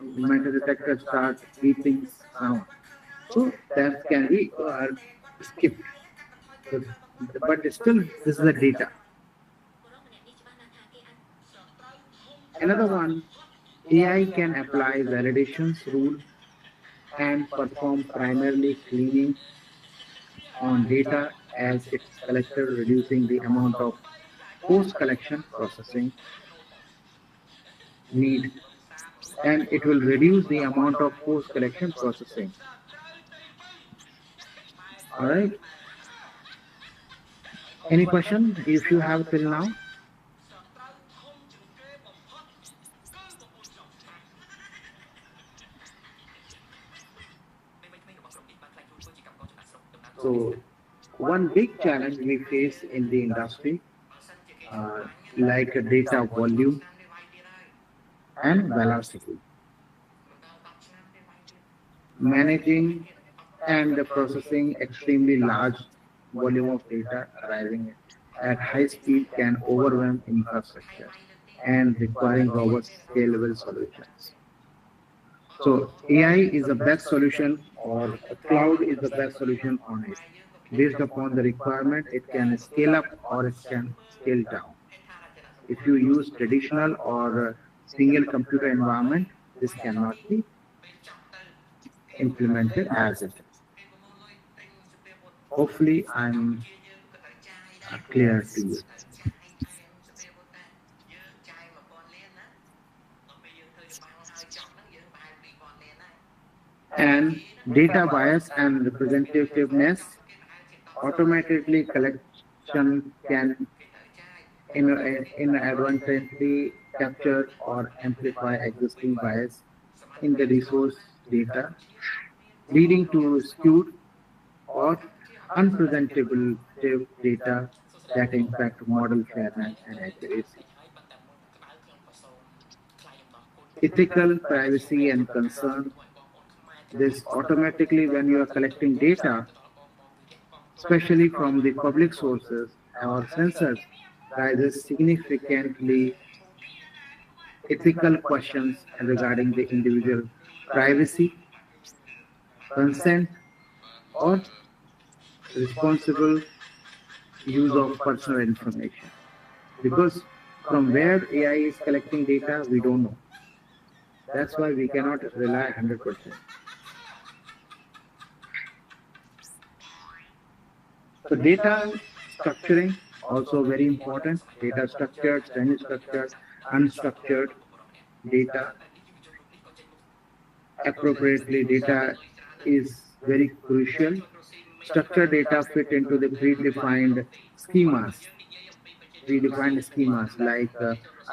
Speaker 3: metal detector start beeping sound. So that can be skipped. So, but still, this is the data. Another one, AI can apply validations rule and perform primarily cleaning on data as it's collected, reducing the amount of post-collection processing need, and it will reduce the amount of post-collection processing. All right. Any question if you have till now? So one big challenge we face in the industry, like data volume and velocity. Managing and processing extremely large volume of data arriving at high speed can overwhelm infrastructure and requiring robust scalable solutions. So AI is the best solution, or cloud is the best solution on it. Based upon the requirement, it can scale up or it can scale down. If you use traditional or single computer environment, this cannot be implemented as it is. Hopefully, I'm clear to you. And data bias and representativeness automatically collection can inadvertently capture or amplify existing bias in the resource data, leading to skewed or unpresentable data that impact model fairness and accuracy. Ethical privacy and concern. This automatically, when you are collecting data, especially from the public sources or sensors, raises significantly ethical questions regarding the individual privacy, consent, or responsible use of personal information. Because from where AI is collecting data, we don't know. That's why we cannot rely 100%. So data structuring also very important. Data structured, semi-structured, unstructured data. Appropriately, data is very crucial. Structured data fit into the predefined schemas. Like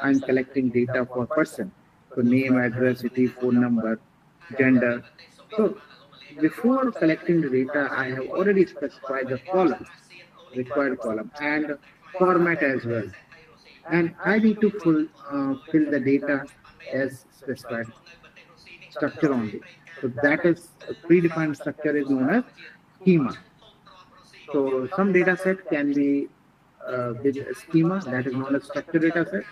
Speaker 3: I'm collecting data for person. So name, address, city, phone number, gender. So before collecting the data, I have already specified the column, required column, and format as well. And I need to fill the data as specified structure only. So that is a predefined structure is known as schema. So some data set can be with a schema that is known as structured data set.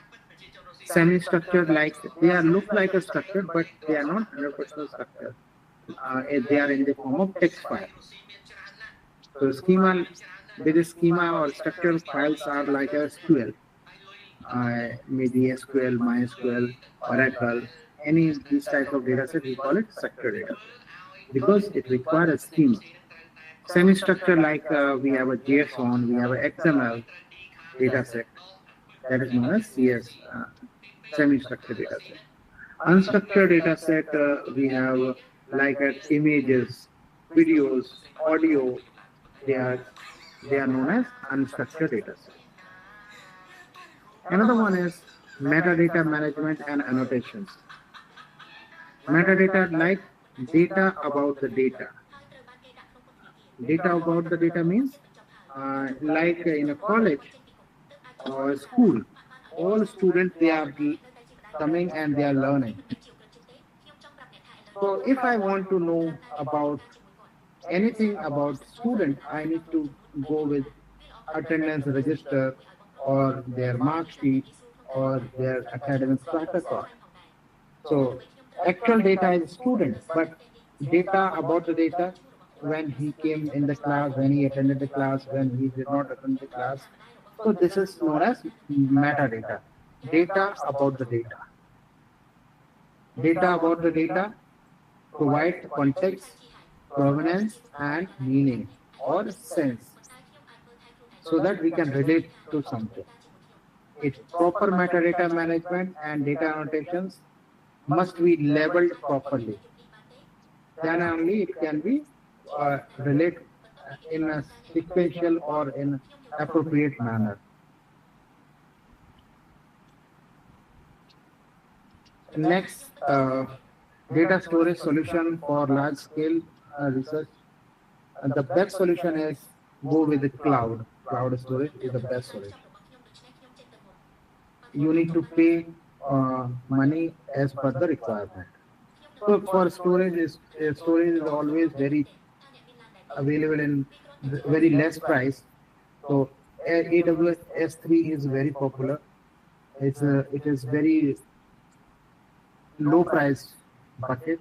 Speaker 3: Semi-structured, like they are look like a structure, but they are not 100% structured. They are in the form of text file. So schema, with a schema or structured files are like a SQL, maybe SQL, MySQL, Oracle, any this type of data set we call it structured data because it requires a schema. Semi-structured, like we have a JSON, we have a XML data set that is known as CS, semi-structured data set. Unstructured data set, we have like images, videos, audio. They are known as unstructured data set. Another one is metadata management and annotations. Metadata, like data about the data. Data about the data means like in a college or school, all students, they are coming and they are learning. So if I want to know about anything about student, I need to go with attendance register or their mark sheet or their academic track record. So actual data is student, but data about the data, when he came in the class, when he attended the class, when he did not attend the class. So this is known as metadata, data about the data. Data about the data provide context, provenance, and meaning or sense so that we can relate to something. Its proper metadata management and data annotations must be labeled properly. Then only it can be relate in a sequential or in appropriate manner. Next, data storage solution for large scale research. The best solution is go with the cloud. Cloud storage is the best solution. You need to pay money as per the requirement. So for storage is always very available in very less price. So AWS S3 is very popular. It is very low price bucket.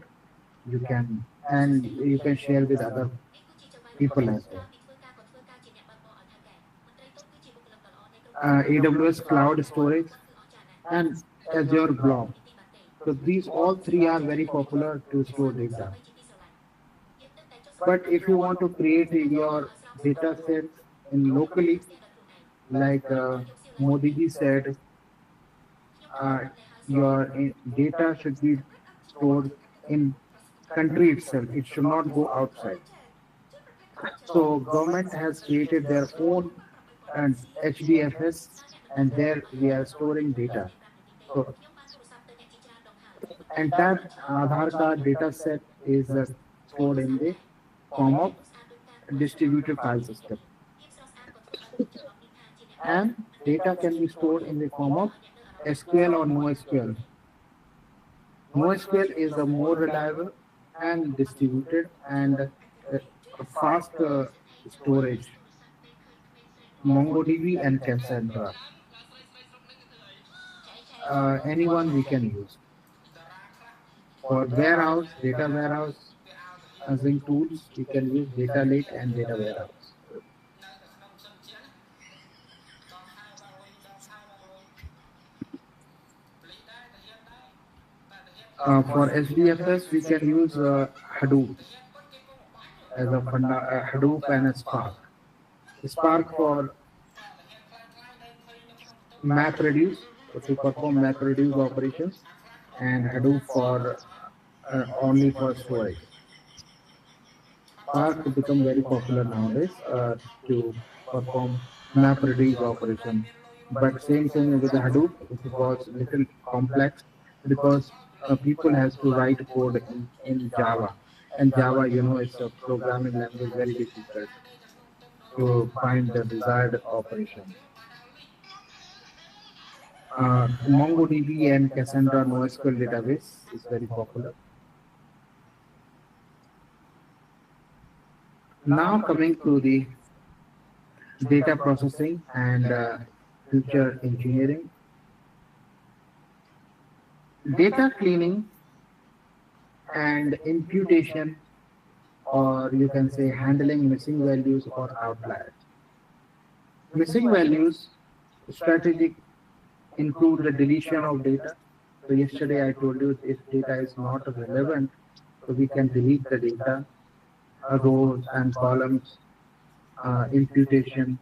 Speaker 3: You can share with other people as well. AWS cloud storage and Azure blob. So these all three are very popular to store data. But if you want to create your data sets in locally, like Modi ji said, uh, your data should be stored in country itself. It should not go outside. So government has created their own and HDFS, and there we are storing data. So entire Aadhaar card data set is stored in the form of distributed file system, and data can be stored in the form of SQL or NoSQL. NoSQL is a more reliable and distributed and fast storage. MongoDB and Cassandra. Anyone we can use. For warehouse, data warehouse, using tools, we can use data lake and data warehouse. For SDFS, we can use Hadoop as a Hadoop and a Spark. Spark for MapReduce, to perform MapReduce operations, and Hadoop for only for storage. Spark to become very popular nowadays to perform MapReduce operation. But same thing with the Hadoop, it was a little complex because people has to write code in Java. And Java, it's a programming language, very difficult to find the desired operation. MongoDB and Cassandra NoSQL database is very popular. Now coming to the data processing and future engineering. Data cleaning and imputation, or you can say handling missing values or outliers. Missing values strategic include the deletion of data. So yesterday I told you if data is not relevant, so we can delete the data, rows and columns, imputation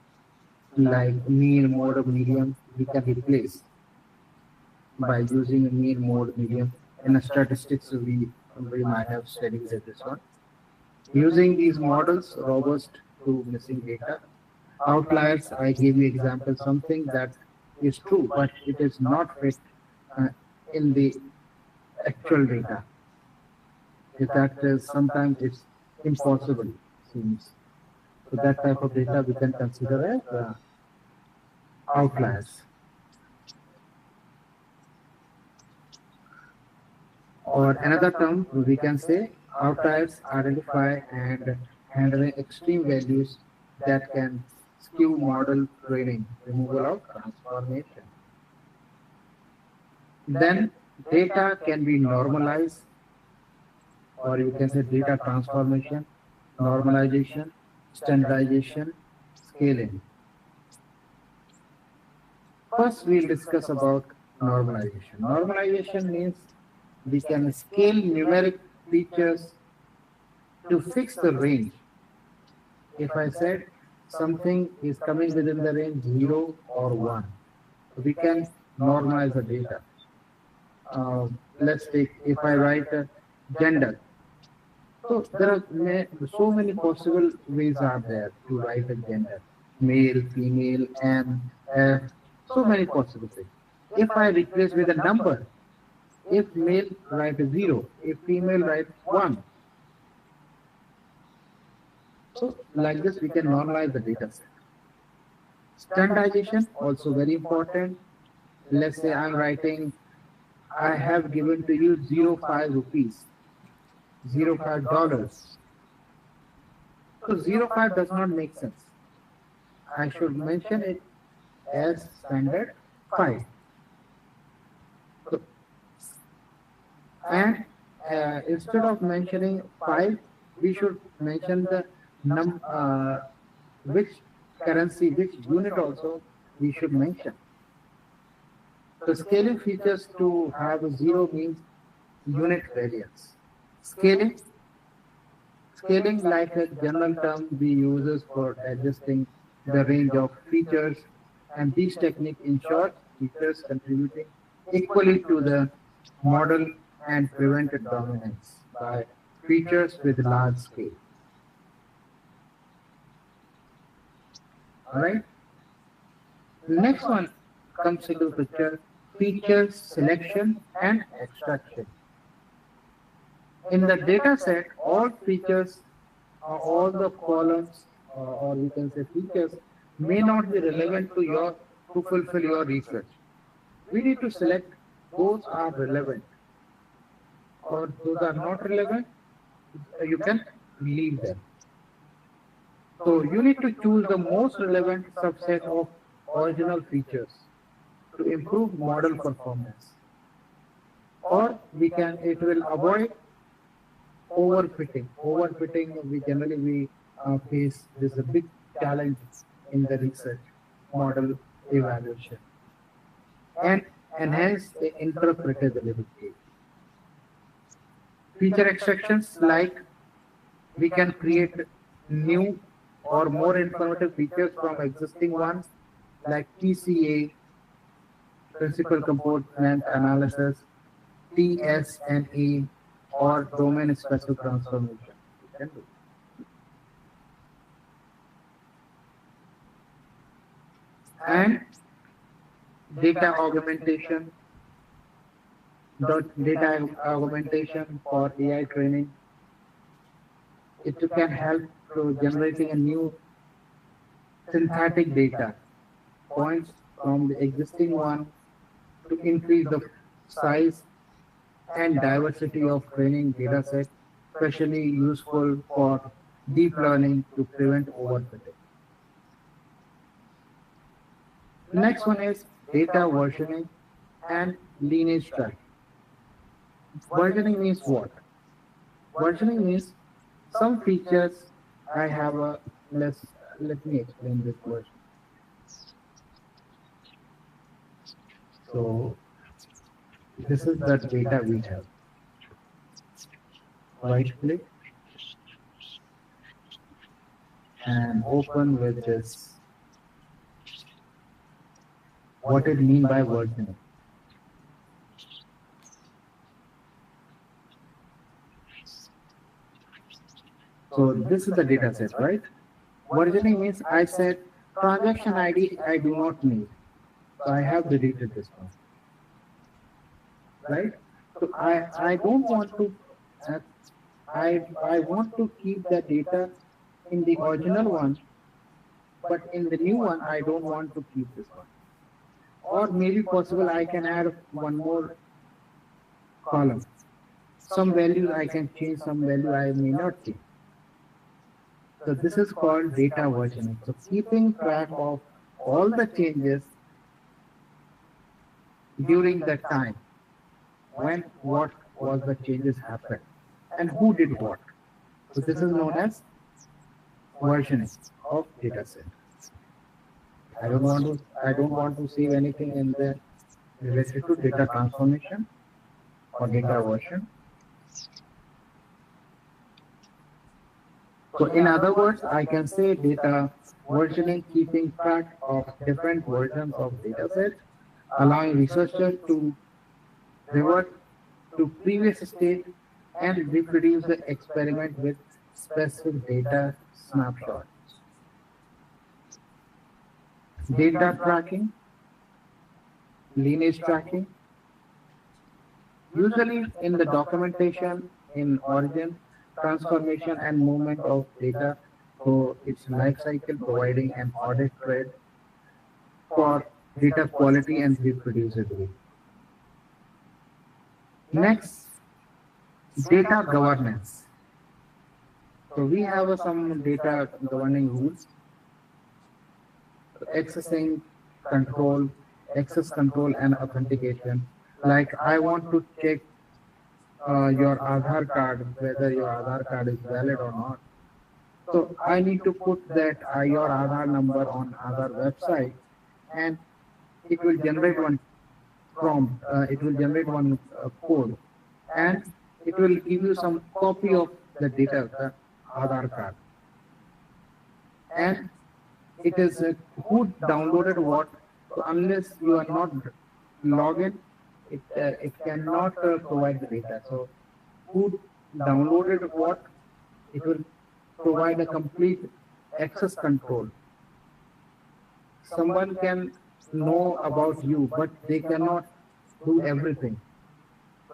Speaker 3: like mean, mode, or median, we can replace by using a mean, mode, median. In a statistics, we might have studied this one. Using these models, robust to missing data. Outliers, I gave you example, something that is true, but it is not fit in the actual data. If that is sometimes it's impossible, seems. So that type of data we can consider as outliers. Or another term we can say outliers identify and handle extreme values that can skew model training, removal of transformation. Then data can be normalized, or you can say data transformation, normalization, standardization, scaling. First, we'll discuss about normalization. Normalization means we can scale numeric features to fix the range. If I said something is coming within the range 0 or 1, we can normalize the data. Let's take, if I write gender. So there are so many possible ways are there to write a gender. Male, female, M, F, so many possible things. If I replace with a number, if male write a 0, if female write 1. So like this we can normalize the data set. Standardization also very important. Let's say I'm writing, I have given to you 05 rupees, $05. So 05 does not make sense. I should mention it as standard 5. So, and instead of mentioning 5, we should mention the which currency, which unit also we should mention. So scaling features to have a 0 means unit variance. Scaling, scaling like a general term we use for adjusting the range of features, and this technique ensures features contributing equally to the model and prevented dominance by features with large scale. Alright? Next one comes into picture, features selection and extraction. In the data set, all features or all the columns or we can say features may not be relevant to fulfill your research. We need to select those are relevant or those are not relevant, you can leave them. So you need to choose the most relevant subset of original features to improve model performance. Or it will avoid overfitting. Overfitting, we generally face this is a big challenge in the research model evaluation and enhance the interpretability. Feature extractions like we can create new or more informative features from existing ones like PCA, principal component analysis, TSNA, or domain specific transformation. You can do. And data augmentation, for AI training. It can help to generating a new synthetic data points from the existing one to increase the size and diversity of training data set, especially useful for deep learning to prevent overfitting. Next one is data versioning and lineage tracking. Versioning means what? Versioning means some features I have a let me explain this version. So this is the data we have. Right click and open with this. What it mean by versioning? So this is the data set, right? Versioning means I said transaction ID I do not need. So I have deleted this one. Right? So I don't want to I want to keep the data in the original one, but in the new one I don't want to keep this one. Or maybe possible I can add one more column. Some values I can change, some value I may not change. So this is called data versioning. So keeping track of all the changes during the time when what was the changes happened and who did what. So this is known as versioning of data set. I don't want to save anything in the related to data transformation or data version. So in other words, I can say data versioning, keeping track of different versions of data sets, allowing researchers to revert to previous state and reproduce the experiment with specific data snapshots. Data tracking, lineage tracking. Usually in the documentation in origin, transformation and movement of data for its life cycle, providing an audit trail for data quality and reproducibility. Next, data governance. So we have some data governing rules, accessing control, access control and authentication. Like I want to check your Aadhaar card, whether your Aadhaar card is valid or not. So I need to put that your Aadhaar number on Aadhaar website, and it will generate one prompt. It will generate one code, and it will give you some copy of the data, the Aadhaar card, and it is who downloaded what. So unless you are not logged in, it cannot provide the data. So who downloaded what, it will provide a complete access control. Someone can know about you, but they cannot do everything.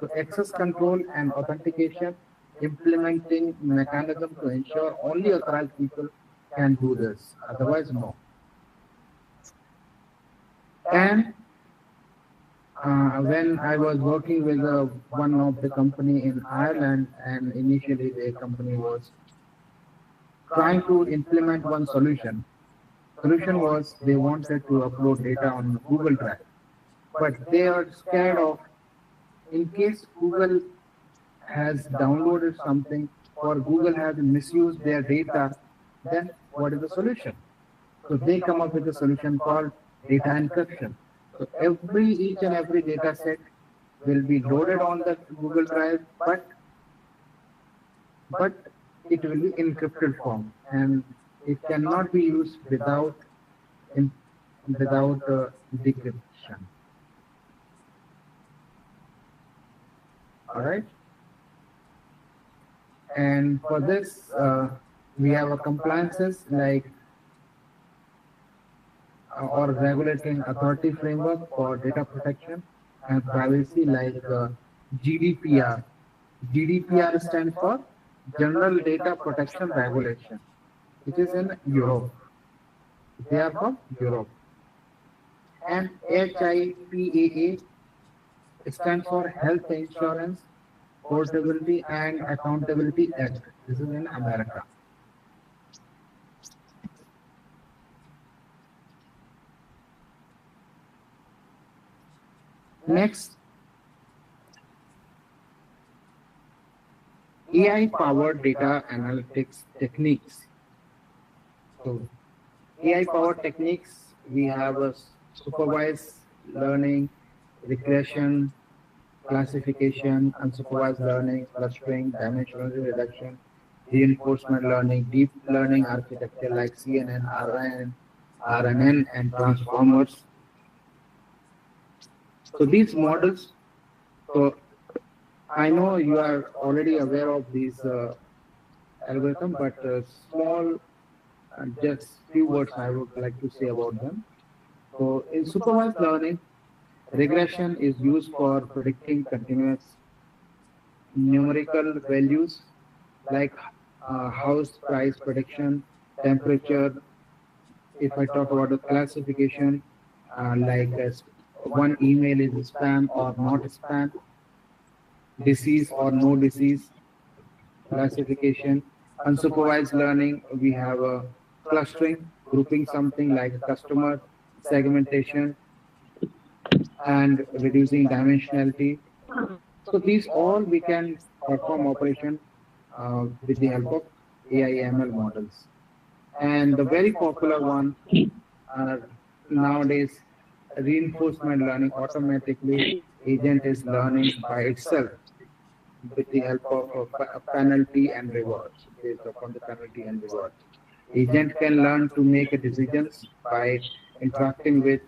Speaker 3: So access control and authentication, implementing mechanism to ensure only authorized people can do this. Otherwise, no. And when I was working with one of the company in Ireland, and initially the company was trying to implement one solution. Solution was they wanted to upload data on Google Drive, but they are scared of, in case Google has downloaded something or Google has misused their data, then what is the solution? So they come up with a solution called data encryption. So each and every data set will be loaded on the Google Drive, but it will be encrypted form, and it cannot be used without decryption. All right. And for this, we have a compliances like or regulating authority framework for data protection and privacy, like GDPR. GDPR stands for General Data Protection Regulation, which is in Europe. They are from Europe. And HIPAA stands for Health Insurance Portability and Accountability Act. This is in America. Next, AI-powered data analytics techniques. So, AI-powered techniques, we have a supervised learning, regression, classification, unsupervised learning, clustering, dimensionality reduction, reinforcement learning, deep learning architecture like CNN, RNN, and transformers. So these models, so I know you are already aware of these algorithms, but small, just few words I would like to say about them. So in supervised learning, regression is used for predicting continuous numerical values like house price prediction, temperature. If I talk about the classification, like one email is spam or not spam, disease or no disease classification. Unsupervised learning, we have a clustering, grouping something like customer segmentation and reducing dimensionality. So these all we can perform operation with the help of AI ML models. And the very popular one nowadays, reinforcement learning, automatically agent is learning by itself with the help of a penalty and rewards, based upon the penalty and rewards. Agent can learn to make decisions by interacting with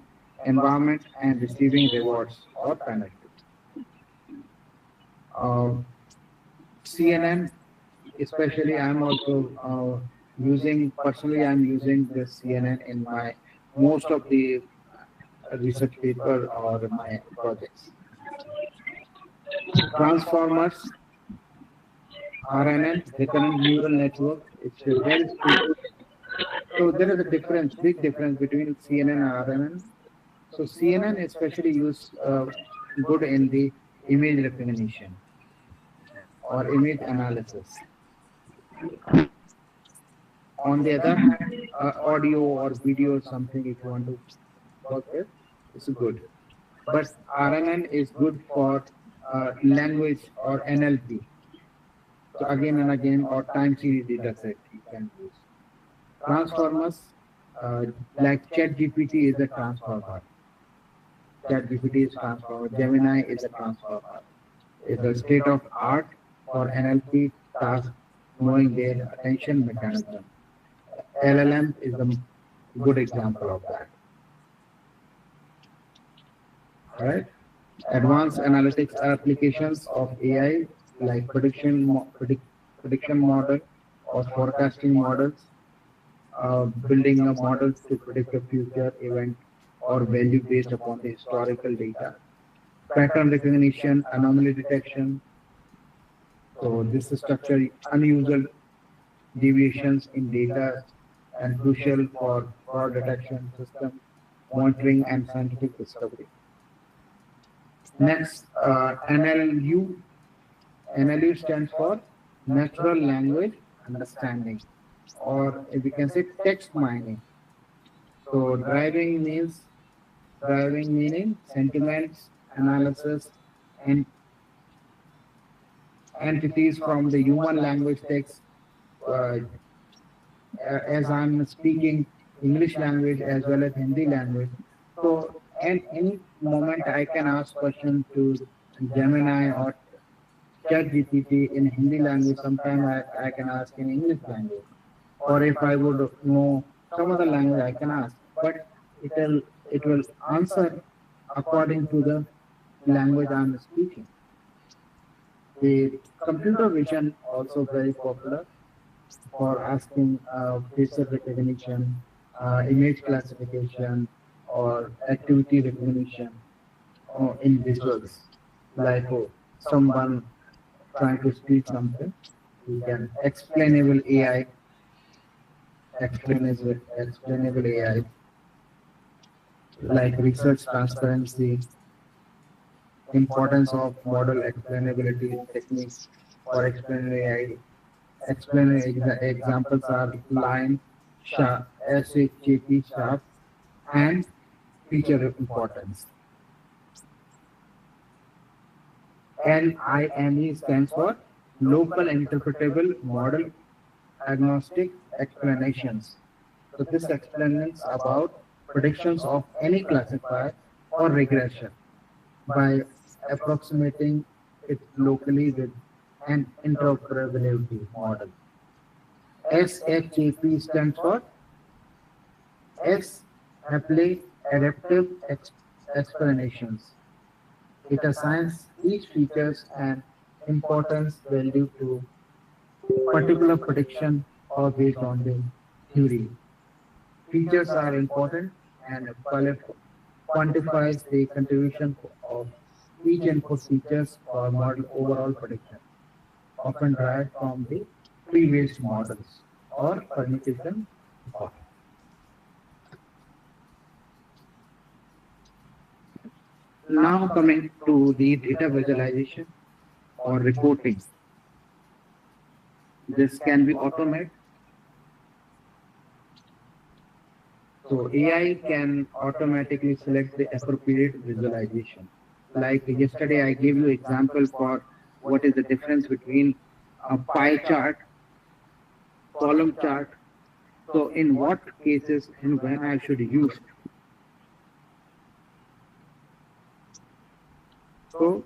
Speaker 3: environment and receiving rewards or penalty. CNN, especially I'm also personally I'm using this CNN in my most of the research paper or my projects. Transformers, RNN, recurrent neural network, it's very simple. So there is a difference, big difference between CNN and RNN. So CNN is especially used good in the image recognition or image analysis. On the other hand, audio or video, something if you want to work with, it's good. But RNN is good for language or NLP. So again and again, or time series data set you can use. Transformers, like ChatGPT is a transformer. ChatGPT is transformer. Gemini is a transformer. It's a state of art for NLP task, knowing their attention mechanism. LLM is a good example of that. All right. Advanced analytics applications of AI like prediction model or forecasting models, building a model to predict a future event or value based upon the historical data. Pattern recognition, anomaly detection. So this is structure unusual deviations in data and crucial for fraud detection system, monitoring and scientific discovery. Next, NLU. NLU stands for Natural Language Understanding, or we can say text mining. So driving meaning, sentiments, analysis, and entities from the human language text. Uh, as I'm speaking English language as well as Hindi language. So at any moment I can ask question to Gemini or ChatGPT in Hindi language. Sometimes I can ask in English language. Or if I would know some other language I can ask. But it will answer according to the language I'm speaking. The computer vision also very popular for asking facial recognition, image classification, or activity recognition in visuals. Like someone trying to speak something, you can explainable AI, like research transparency, importance of model explainability techniques for explaining AI. Examples are line, sharp, SHAP, sharp, and feature importance. LIME stands for Local Interpretable Model Agnostic Explanations. So this explains about predictions of any classifier or regression by approximating it locally with an interoperability model. SHAP stands for S Apply Adaptive Explanations. It assigns each features an importance value to particular prediction or based on the theory. Features are important and quantifies the contribution of each input features for model overall prediction, often derived from the previous models or permutation. Now coming to the data visualization or reporting. This can be automated. So AI can automatically select the appropriate visualization. Like yesterday I gave you example for what is the difference between a pie chart, column chart. So in what cases and when I should use. So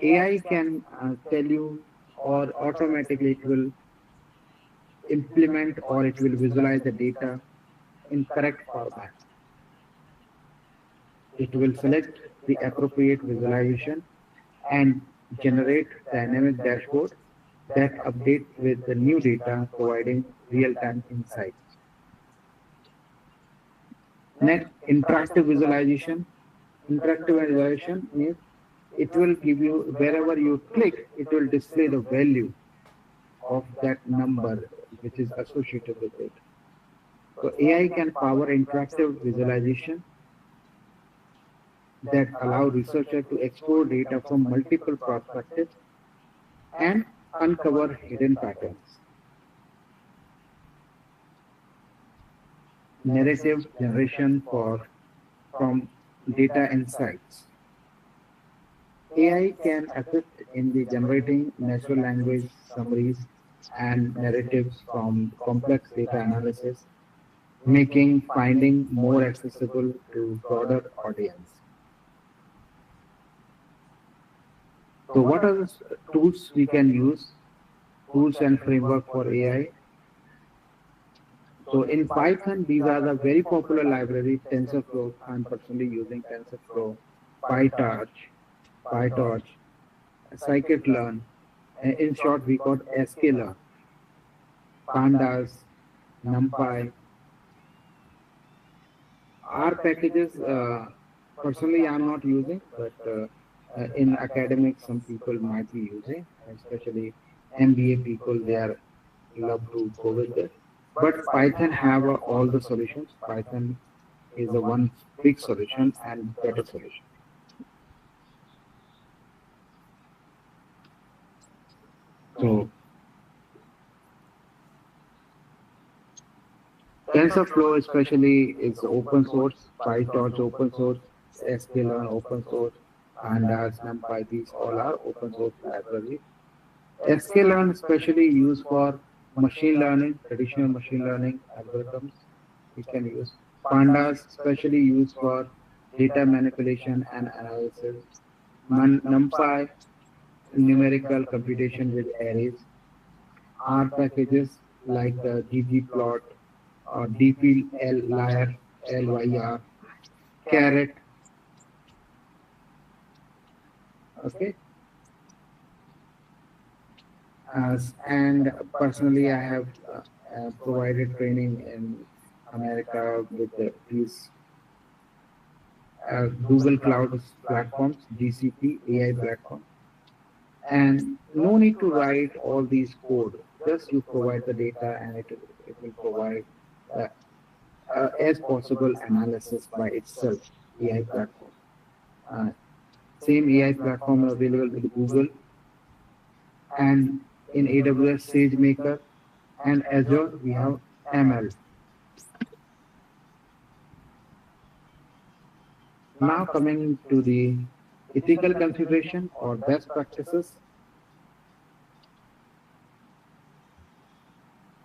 Speaker 3: AI can tell you, or automatically it will implement or it will visualize the data in correct format. It will select the appropriate visualization and generate dynamic dashboard that update with the new data, providing real-time insights. Next, interactive visualization. Interactive visualization means it will give you, wherever you click, it will display the value of that number which is associated with it. So AI can power interactive visualization that allow researchers to explore data from multiple perspectives and uncover hidden patterns. narrative generation from data insights. AI can assist in the generating natural language summaries and narratives from complex data analysis, making finding more accessible to broader audience. So what are the tools we can use, tools and framework for AI? So in Python, these are the very popular library, TensorFlow. I'm personally using TensorFlow, PyTorch, PyTorch, scikit-learn. In short, we got sklearn, pandas, numpy. R packages, personally, I'm not using, but in academics, some people might be using, especially MBA people, they are love to go with it. But Python have all the solutions. Python is a one big solution and better solution. So TensorFlow especially is open source, PyTorch open source, sklearn open source, pandas, numpy, these all are open source libraries. sklearn especially used for machine learning, traditional machine learning algorithms we can use. Pandas especially used for data manipulation and analysis. NumPy, numerical computation with arrays. R packages like the ggplot or dplyr, lyr, caret. Okay. And personally, I have provided training in America with these Google Cloud platforms, GCP, AI platform. And no need to write all these code. Just you provide the data and it will provide uh, as possible analysis by itself, AI platform. Same AI platform available with Google and in AWS SageMaker and Azure we have ML. Now coming to the ethical consideration or best practices.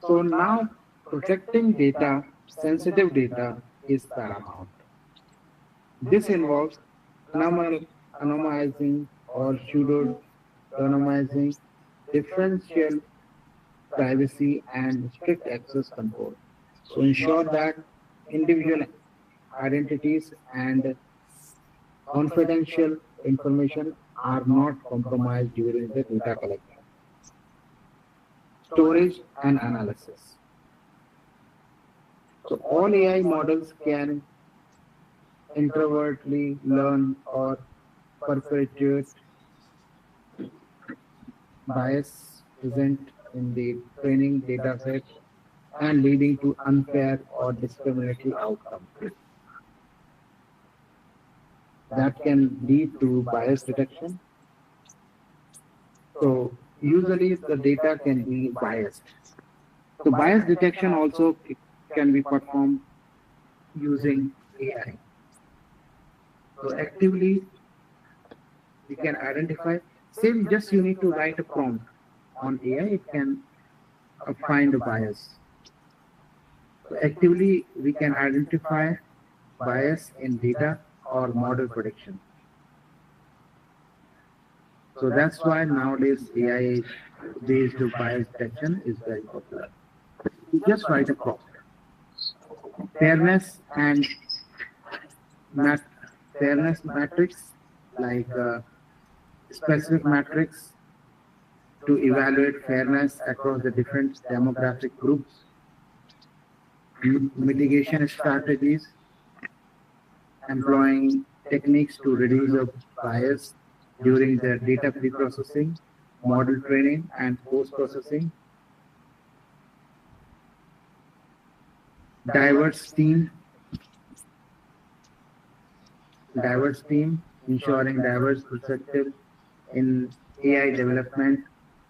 Speaker 3: So now protecting data, sensitive data is paramount. This involves anonymizing or pseudo-anonymizing, differential privacy and strict access control. So ensure that individual identities and confidential information are not compromised during the data collection, storage and analysis. So all AI models can introvertly learn or perpetuate bias present in the training data set and leading to unfair or discriminatory outcomes. That can lead to bias detection. So usually the data can be biased. So bias detection also can be performed using AI. So actively we can identify, same just you need to write a prompt on AI, it can find a bias. So actively we can identify bias in data or model prediction. So that's why nowadays AI based bias detection is very popular. You just write a prompt. Fairness and fairness matrix, like specific matrix to evaluate fairness across the different demographic groups. Mitigation strategies, employing techniques to reduce the bias during the data pre-processing, model training, and post-processing. Diverse team, ensuring diverse perspective in AI development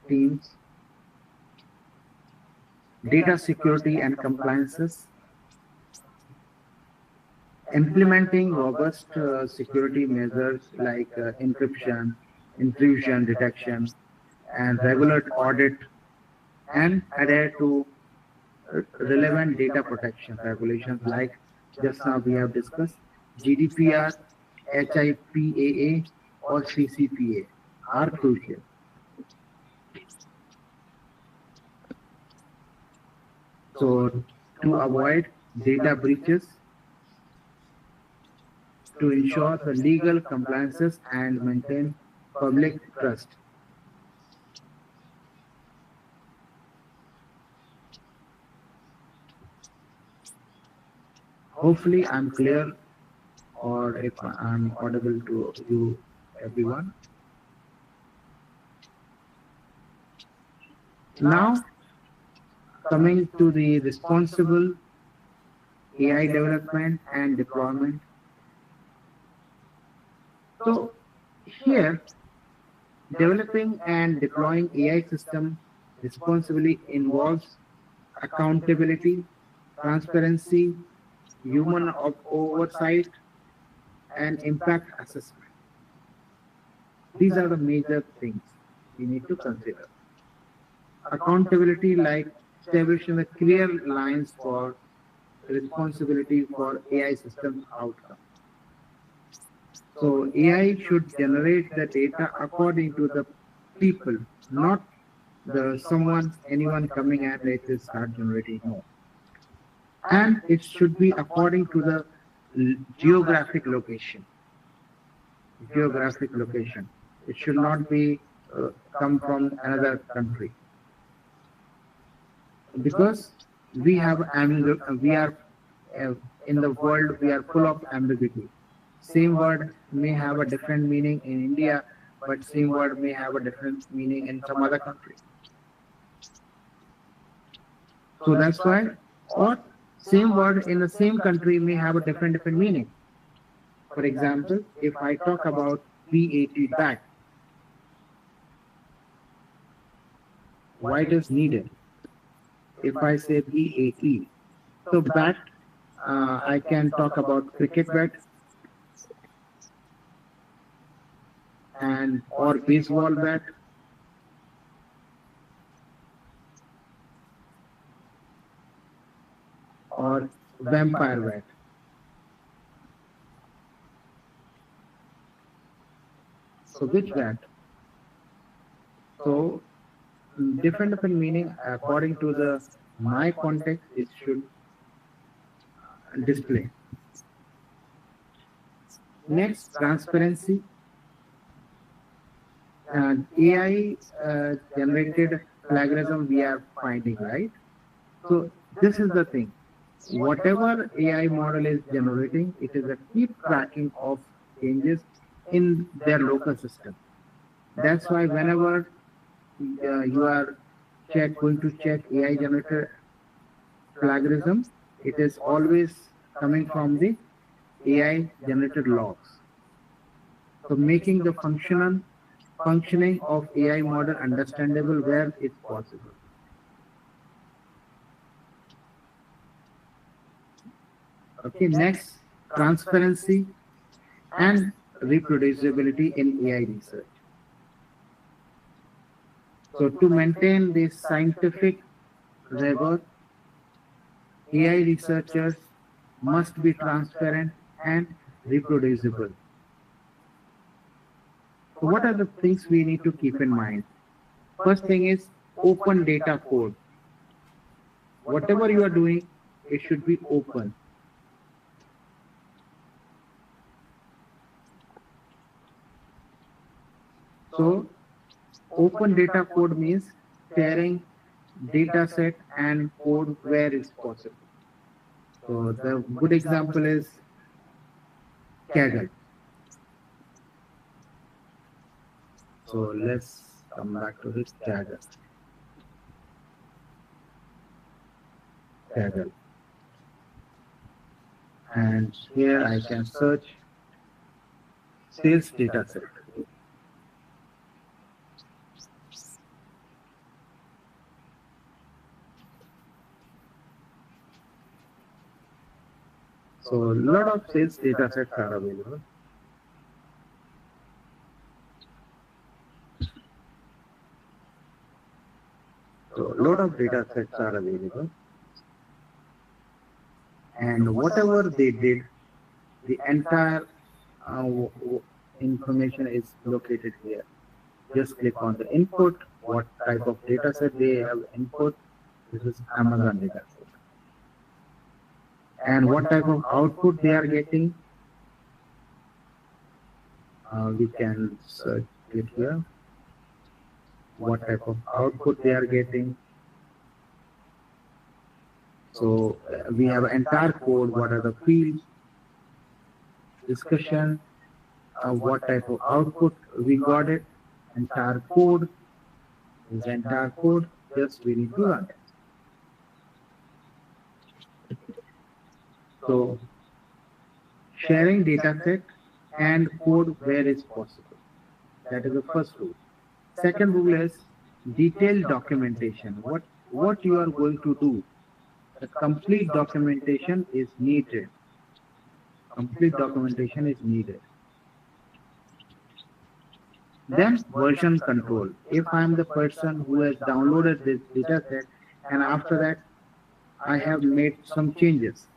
Speaker 3: teams. Data security and compliances, implementing robust security measures like encryption, intrusion detection, and regular audit, and adhere to relevant data protection regulations like just now we have discussed GDPR, HIPAA, or CCPA are crucial. So to avoid data breaches, to ensure the legal compliances and maintain public trust. Hopefully I'm clear, or if I'm audible to you everyone. Now coming to the responsible AI development and deployment. So here, developing and deploying AI system responsibly involves accountability, transparency, human oversight, and impact assessment. These are the major things we need to consider. Accountability, like establishing the clear lines for responsibility for AI systems outcome. So AI should generate the data according to the people, not the someone, anyone coming and it will start generating. No. And it should be according to the geographic location. Geographic location. It should not be come from another country, because we are uh, in the world we are full of ambiguity. Same word may have a different meaning in India, but same word may have a different meaning in some other country. So that's why, or same word in the same country may have a different meaning. For example, if I talk about BAT, back, why it is needed? If I say BAT, so bat, I can talk about cricket bat and or baseball bat, or vampire bat. So which bat? So different meaning according to the my context it should display. Next, transparency. AI generated plagiarism we are finding, right? So this is the thing. Whatever AI model is generating, it is a keep tracking of changes in their local system. That's why whenever you are going to check AI generated plagiarism, it is always coming from the AI generated logs. So making the functioning of AI model understandable where it's possible. Okay, next, transparency and reproducibility in AI research. So to maintain this scientific rigor, AI researchers must be transparent and reproducible. So what are the things we need to keep in mind? First thing is open data code. Whatever you are doing, it should be open. So open data code means sharing data set and code where is possible. So the good example is Kaggle. So let's come back to this Kaggle. Kaggle. And here I can search sales data set. So a lot of sales data sets are available. So a lot of data sets are available. And whatever they did, the entire information is located here. Just click on the input, what type of data set they have input. This is Amazon data set. And what type of output they are getting, we can search it here. What type of output they are getting. So we have entire code, what are the fields, discussion, what type of output we got it, entire code, is entire code, just we need to run it. So sharing data set and code where is possible. That is the first rule. Second rule is detailed documentation. What you are going to do. The complete documentation is needed. Complete documentation is needed. Then version control. If I am the person who has downloaded this data set and after that I have made some changes.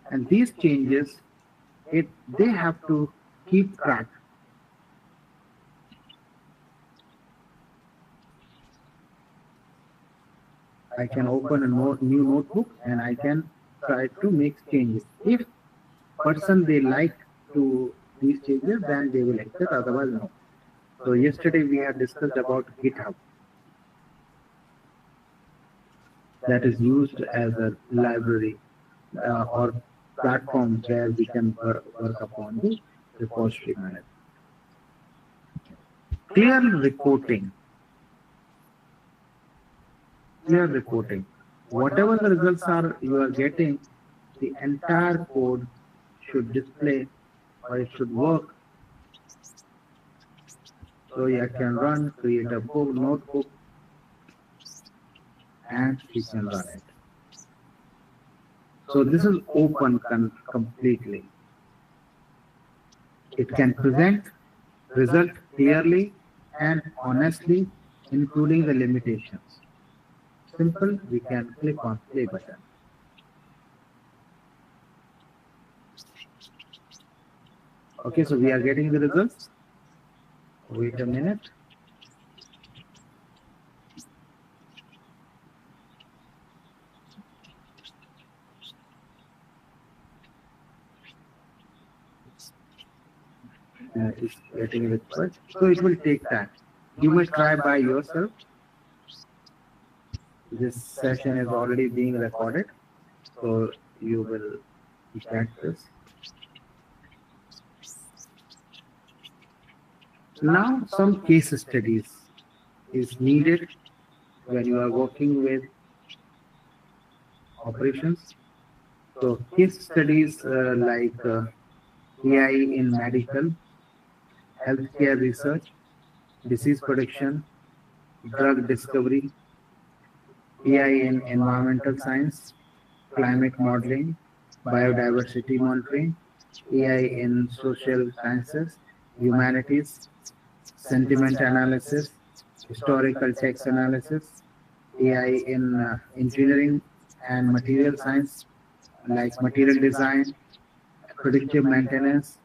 Speaker 3: And these changes, they have to keep track. I can open a new notebook and I can try to make changes. If person they like to these changes, then they will accept, otherwise no. So yesterday we had discussed about GitHub. That is used as a library or platform where we can work upon the repository management. Clear reporting. Clear reporting. Whatever the results are you are getting, the entire code should display or it should work. So you can run, create a book, notebook, and you can run it. So this is open completely. It can present result clearly and honestly, including the limitations. Simple, we can click on play button. Okay, so we are getting the results. Wait a minute. It's getting required. So it will take time. You must try by yourself. This session is already being recorded, so you will get this. Now some case studies is needed when you are working with operations. So case studies like AI in medical, healthcare research, disease prediction, drug discovery, AI in environmental science, climate modeling, biodiversity monitoring, AI in social sciences, humanities, sentiment analysis, historical text analysis, AI in engineering and material science, like material design, predictive maintenance,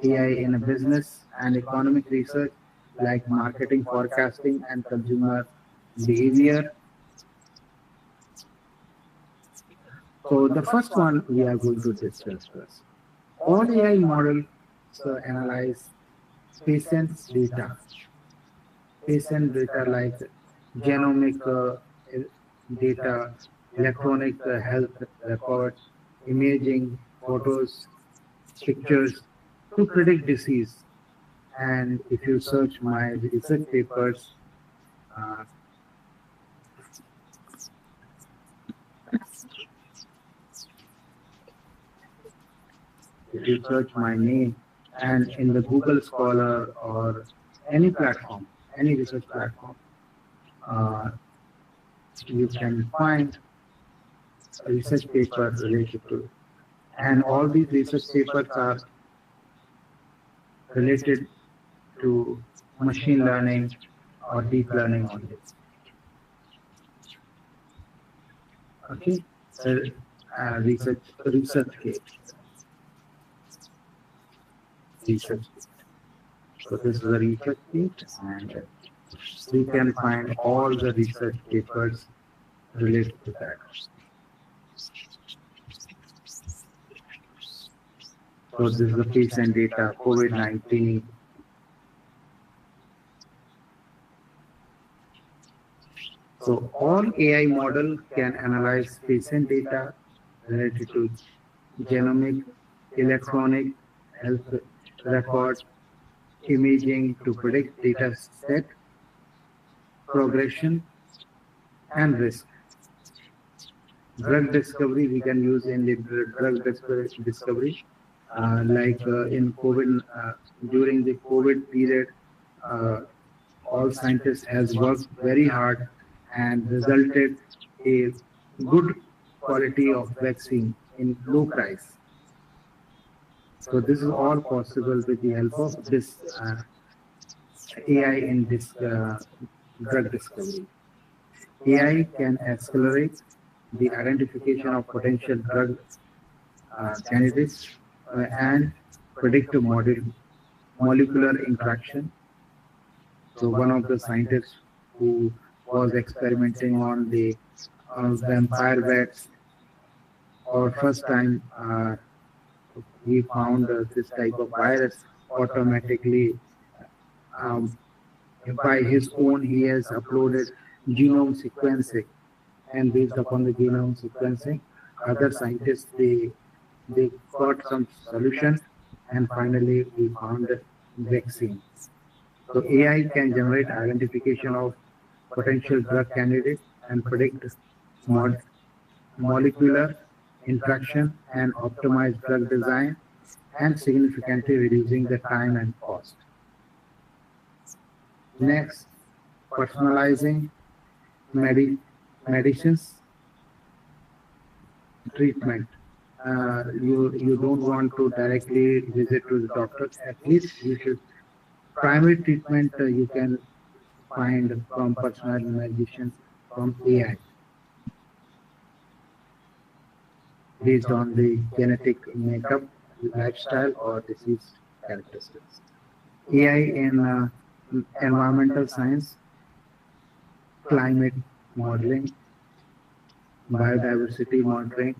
Speaker 3: AI in business and economic research, like marketing forecasting and consumer behavior. So the first one we are going to discuss first. All AI models analyze patient's data. Patient data like genomic data, electronic health records, imaging, photos, pictures to predict disease. And if you search my research papers, if you search my name and in the Google Scholar or any platform, any research platform, you can find a research paper related to it. And all these research papers are related to machine learning or deep learning only. Okay, so research case. Research. So this is a research page, and we can find all the research papers related to that. So this is the patient data, COVID-19. So all AI model can analyze patient data related to genomic, electronic health record, imaging to predict data set, progression, and risk. Drug discovery we can use in the drug discovery, in COVID, during the COVID period, all scientists has worked very hard and resulted a good quality of vaccine in low price. So this is all possible with the help of this AI in this drug discovery. AI can accelerate the identification of potential drug candidates and predict molecular interaction. So one of the scientists who was experimenting on the vampire bats, or first time he found this type of virus automatically. By his own, he has uploaded genome sequencing, and based upon the genome sequencing, other scientists they got some solution, and finally we found a vaccine. So AI can generate identification of potential drug candidates and predict molecular interaction and optimize drug design, and significantly reducing the time and cost. Next, personalizing medicines treatment. You don't want to directly visit to the doctor. At least you should. Primary treatment you can find from personalized medicine from AI, based on the genetic makeup, lifestyle, or disease characteristics. AI in environmental science, climate modeling, biodiversity monitoring,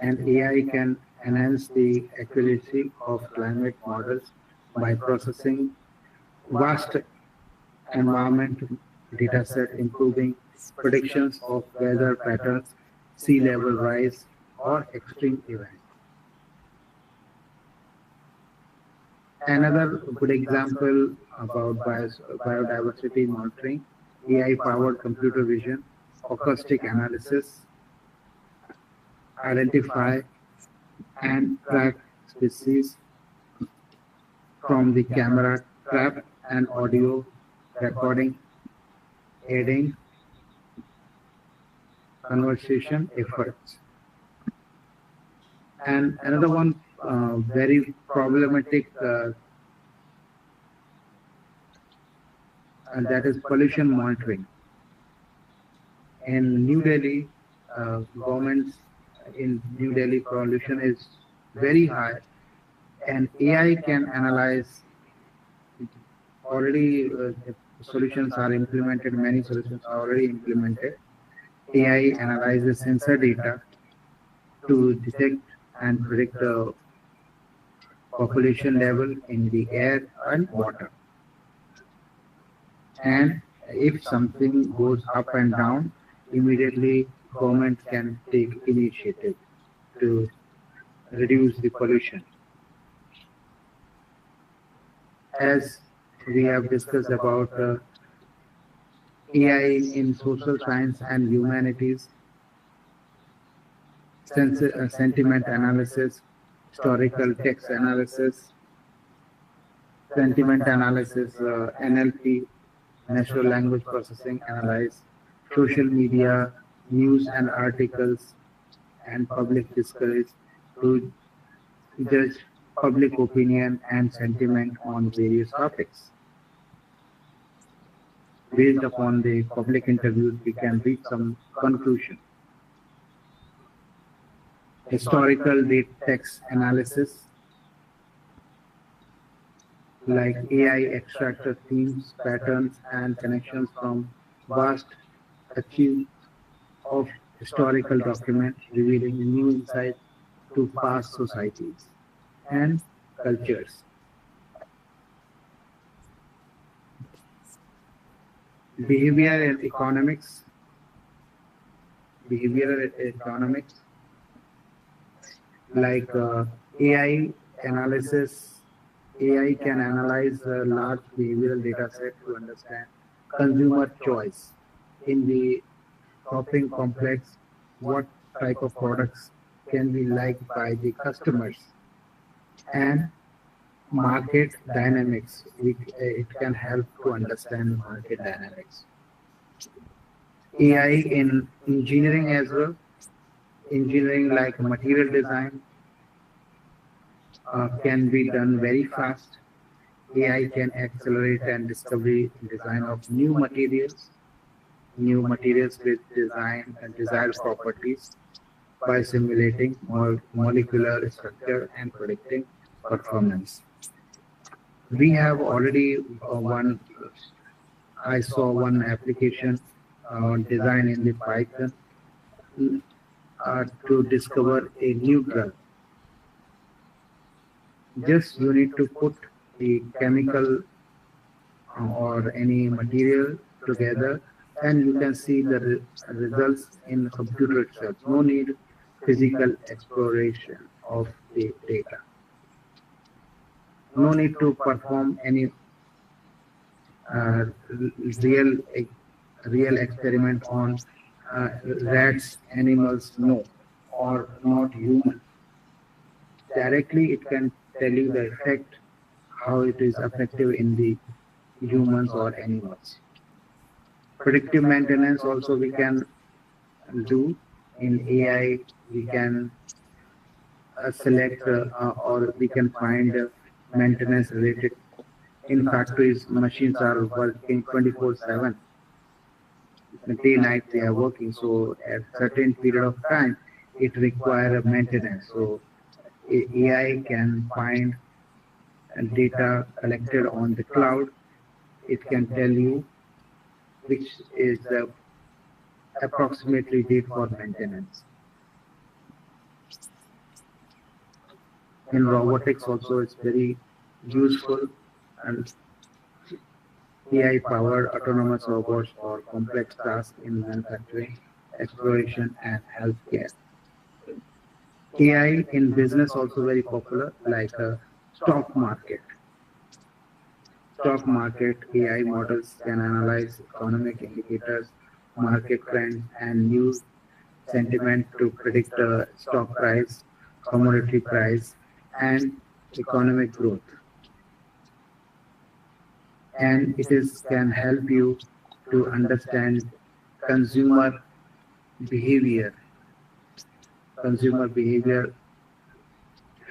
Speaker 3: and AI can enhance the accuracy of climate models by processing vast environment dataset, improving predictions of weather patterns, sea level rise, or extreme events. Another good example about biodiversity monitoring, AI-powered computer vision, acoustic analysis, identify and track species from the camera trap and audio recording, aiding conservation efforts. And another one very problematic, and that is pollution monitoring. In New Delhi, governments in New Delhi, pollution is very high, and AI can analyze. Already solutions are implemented, many solutions are already implemented. AI analyzes sensor data to detect and predict the population level in the air and water. And if something goes up and down, immediately government can take initiative to reduce the pollution. As we have discussed about AI in social science and humanities, sentiment analysis, historical text analysis, sentiment analysis, NLP, natural language processing, analyze social media, news and articles, and public discourse to judge public opinion and sentiment on various topics. Based upon the public interviews, we can reach some conclusion. Historical data text analysis, like AI extracted themes, patterns, and connections from vast archives of historical documents, revealing new insights to past societies and cultures. Behavioral economics, behavioral economics, like AI analysis. AI can analyze a large behavioral data set to understand consumer choice in the shopping complex, what type of products can be liked by the customers, and market dynamics. It can help to understand market dynamics. AI in engineering as well, engineering like material design can be done very fast. AI can accelerate and discovery design of new materials with design and desired properties by simulating molecular structure and predicting performance. We have already I saw one application design in the Python to discover a new drug. Just you need to put the chemical or any material together, and you can see the results in the computer itself. No need physical exploration of the data. No need to perform any real experiment on rats, animals, no, or not human. Directly, it can tell you the effect, how it is effective in the humans or animals. Predictive maintenance also we can do in AI. We can select or we can find maintenance related. In factories, machines are working 24/7. Day night they are working. So at certain period of time, it requires maintenance. So AI can find data collected on the cloud. It can tell you which is the approximately date for maintenance. In robotics also it's very useful, and AI powered autonomous robots for complex tasks in manufacturing, exploration and healthcare. AI in business also very popular, like a stock market. Stock market AI models can analyze economic indicators, market trends, and news sentiment to predict stock price, commodity price, and economic growth. And can help you to understand consumer behavior. Consumer behavior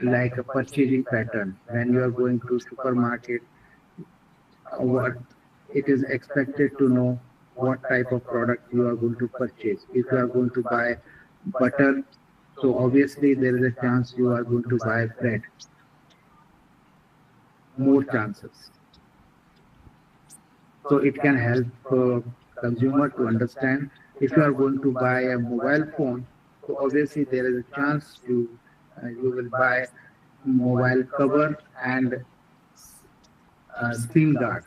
Speaker 3: like a purchasing pattern. When you are going to supermarket, what it is expected to know what type of product you are going to purchase. If you are going to buy butter, so obviously there is a chance you are going to buy bread. More chances. So it can help consumer to understand. If you are going to buy a mobile phone, so obviously there is a chance you will buy mobile cover and screen guard.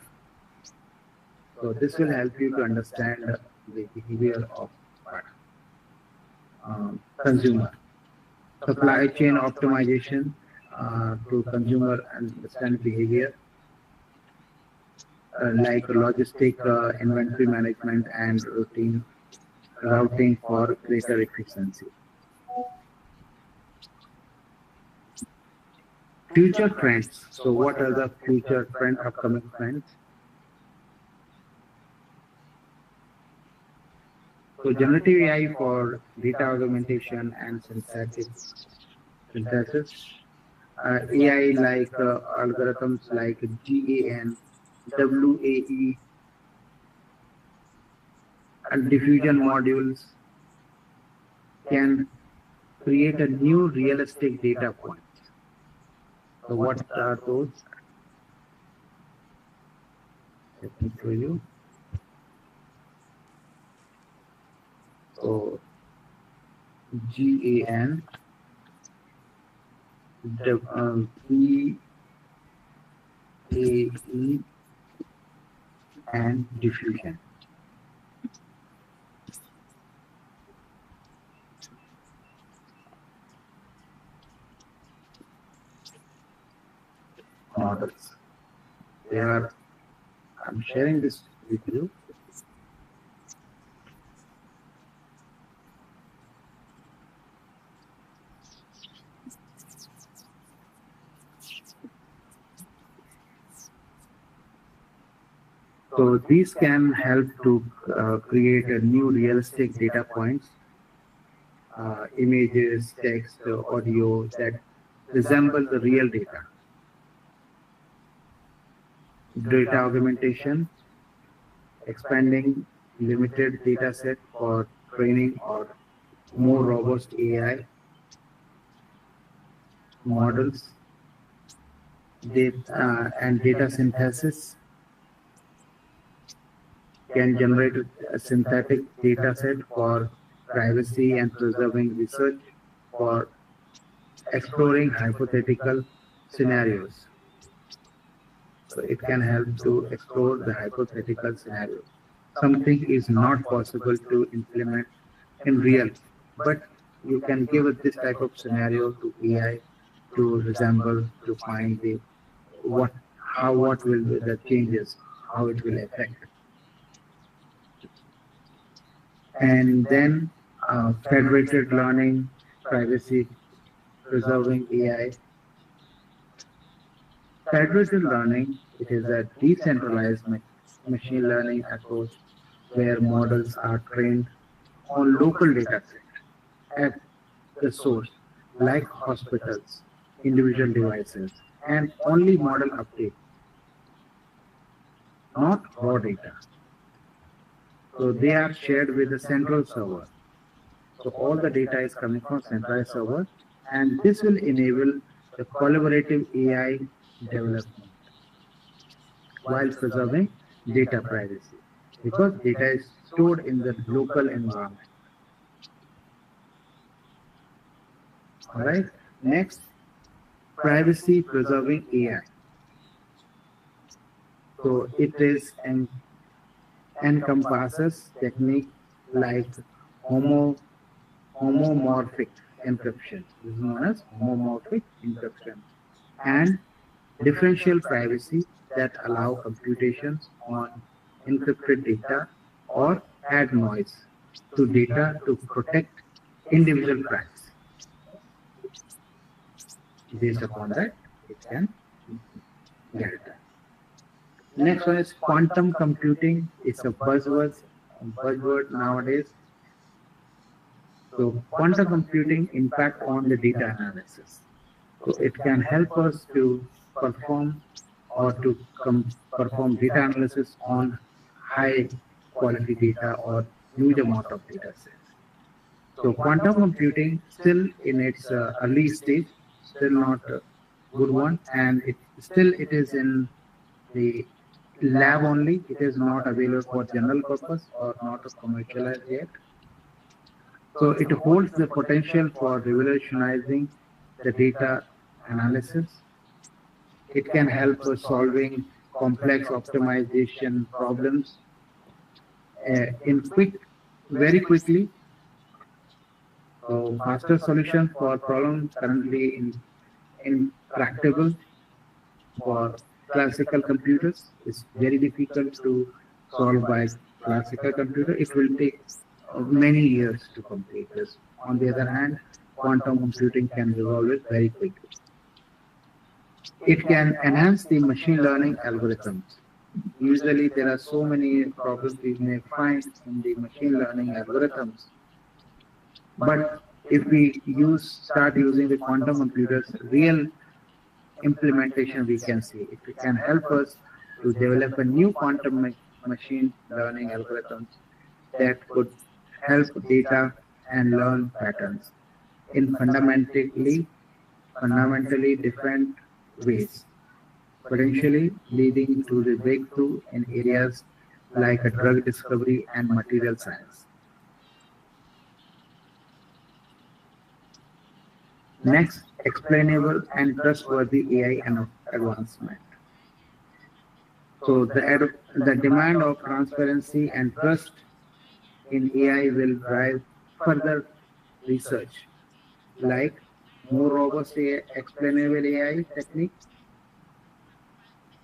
Speaker 3: So this will help you to understand the behavior of consumer. Supply chain optimization to consumer understand behavior, like logistic inventory management and routing for greater efficiency. Future trends. So what are the future upcoming trends? So generative AI for data augmentation and synthesis, AI like algorithms like GAN, WAE, and diffusion modules can create a new realistic data point. So what are those? Let me show you. So GAN, PAE, and diffusion. Models. I'm sharing this with you. So these can help to create a new realistic data points, images, text, audio that resemble the real data. Data augmentation, expanding limited data set for training or more robust AI models, and data synthesis can generate a synthetic data set for privacy and preserving research, for exploring hypothetical scenarios. So it can help to explore the hypothetical scenarios. Something is not possible to implement in real, but you can give it this type of scenario to AI to resemble, to find the what will be the changes, how it will affect. And then federated learning, privacy preserving AI. Federated learning, it is a decentralized machine learning approach where models are trained on local data set at the source, like hospitals, individual devices, and only model update, not raw data. So they are shared with the central server. So all the data is coming from centralized server, and this will enable the collaborative AI development while preserving data privacy, because data is stored in the local environment. All right. Next, privacy preserving AI. So it is encompasses technique like homomorphic encryption. This is known as homomorphic encryption, and differential privacy that allow computations on encrypted data or add noise to data to protect individual privacy. Based upon that, it can get it done. Next one is quantum computing. It's a buzzword nowadays. So quantum computing impact on the data analysis. So it can help us to perform perform data analysis on high quality data or huge amount of data sets. So quantum computing still in its early stage, still not a good one, and it is in the lab only. It is not available for general purpose or not commercialized yet. So it holds the potential for revolutionizing the data analysis. It can help us solving complex optimization problems very quickly. So faster solutions for problems currently intractable for classical computers. It's very difficult to solve by classical computer. It will take many years to complete this. On the other hand, quantum computing can resolve it very quickly. It can enhance the machine learning algorithms. Usually there are so many problems we may find in the machine learning algorithms. But if we start using the quantum computers, real implementation we can see. It can help us to develop a new quantum machine learning algorithms that could help data and learn patterns in fundamentally different ways, potentially leading to the breakthrough in areas like a drug discovery and material science. Next, explainable and trustworthy AI and advancement. So the demand of transparency and trust in AI will drive further research, like more robust AI, explainable AI techniques.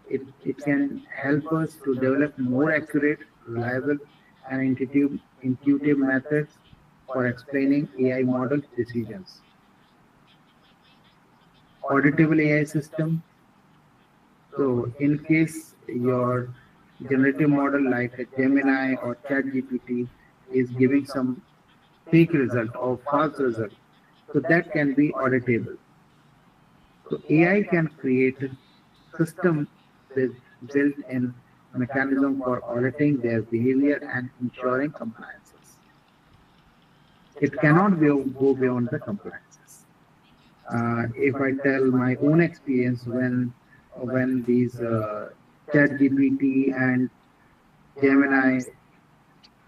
Speaker 3: It can help us to develop more accurate, reliable, and intuitive methods for explaining AI model decisions. Auditable AI system. So in case your generative model like a Gemini or ChatGPT is giving some fake result or false result, so that can be auditable. So AI can create a system with built-in mechanism for auditing their behavior and ensuring compliances. It cannot go beyond the compliances. If I tell my own experience when these ChatGPT and Gemini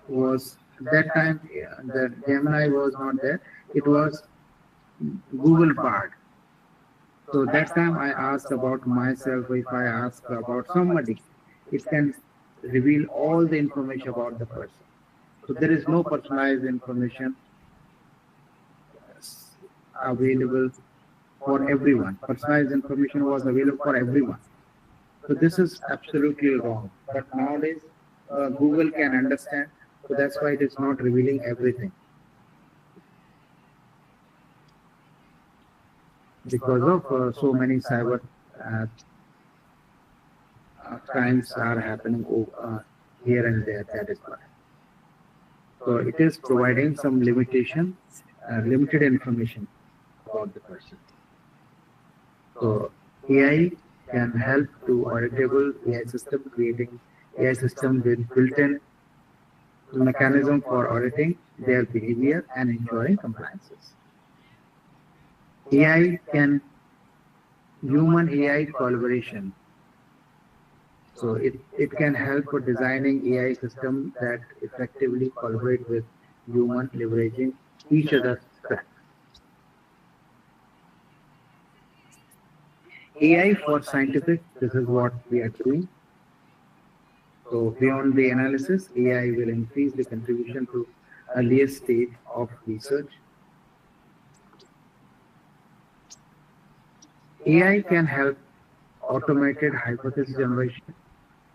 Speaker 3: was that time, the Gemini was not there. It was Google Bard. So that time I asked about myself. If I ask about somebody, it can reveal all the information about the person. So there is no personalized information available for everyone. Personalized information was available for everyone. So this is absolutely wrong. But nowadays, Google can understand. So that's why it is not revealing everything. Because of so many cyber crimes are happening here and there, that is why. So it is providing some limited information about the person. So AI can help to auditable AI system, creating AI system with built-in mechanism for auditing their behavior and ensuring compliances. AI can human AI collaboration. So it can help for designing AI system that effectively collaborate with human, leveraging each other's strengths. AI for scientific, this is what we are doing. So beyond the analysis, AI will increase the contribution to earlier stage of research. AI can help automated hypothesis generation.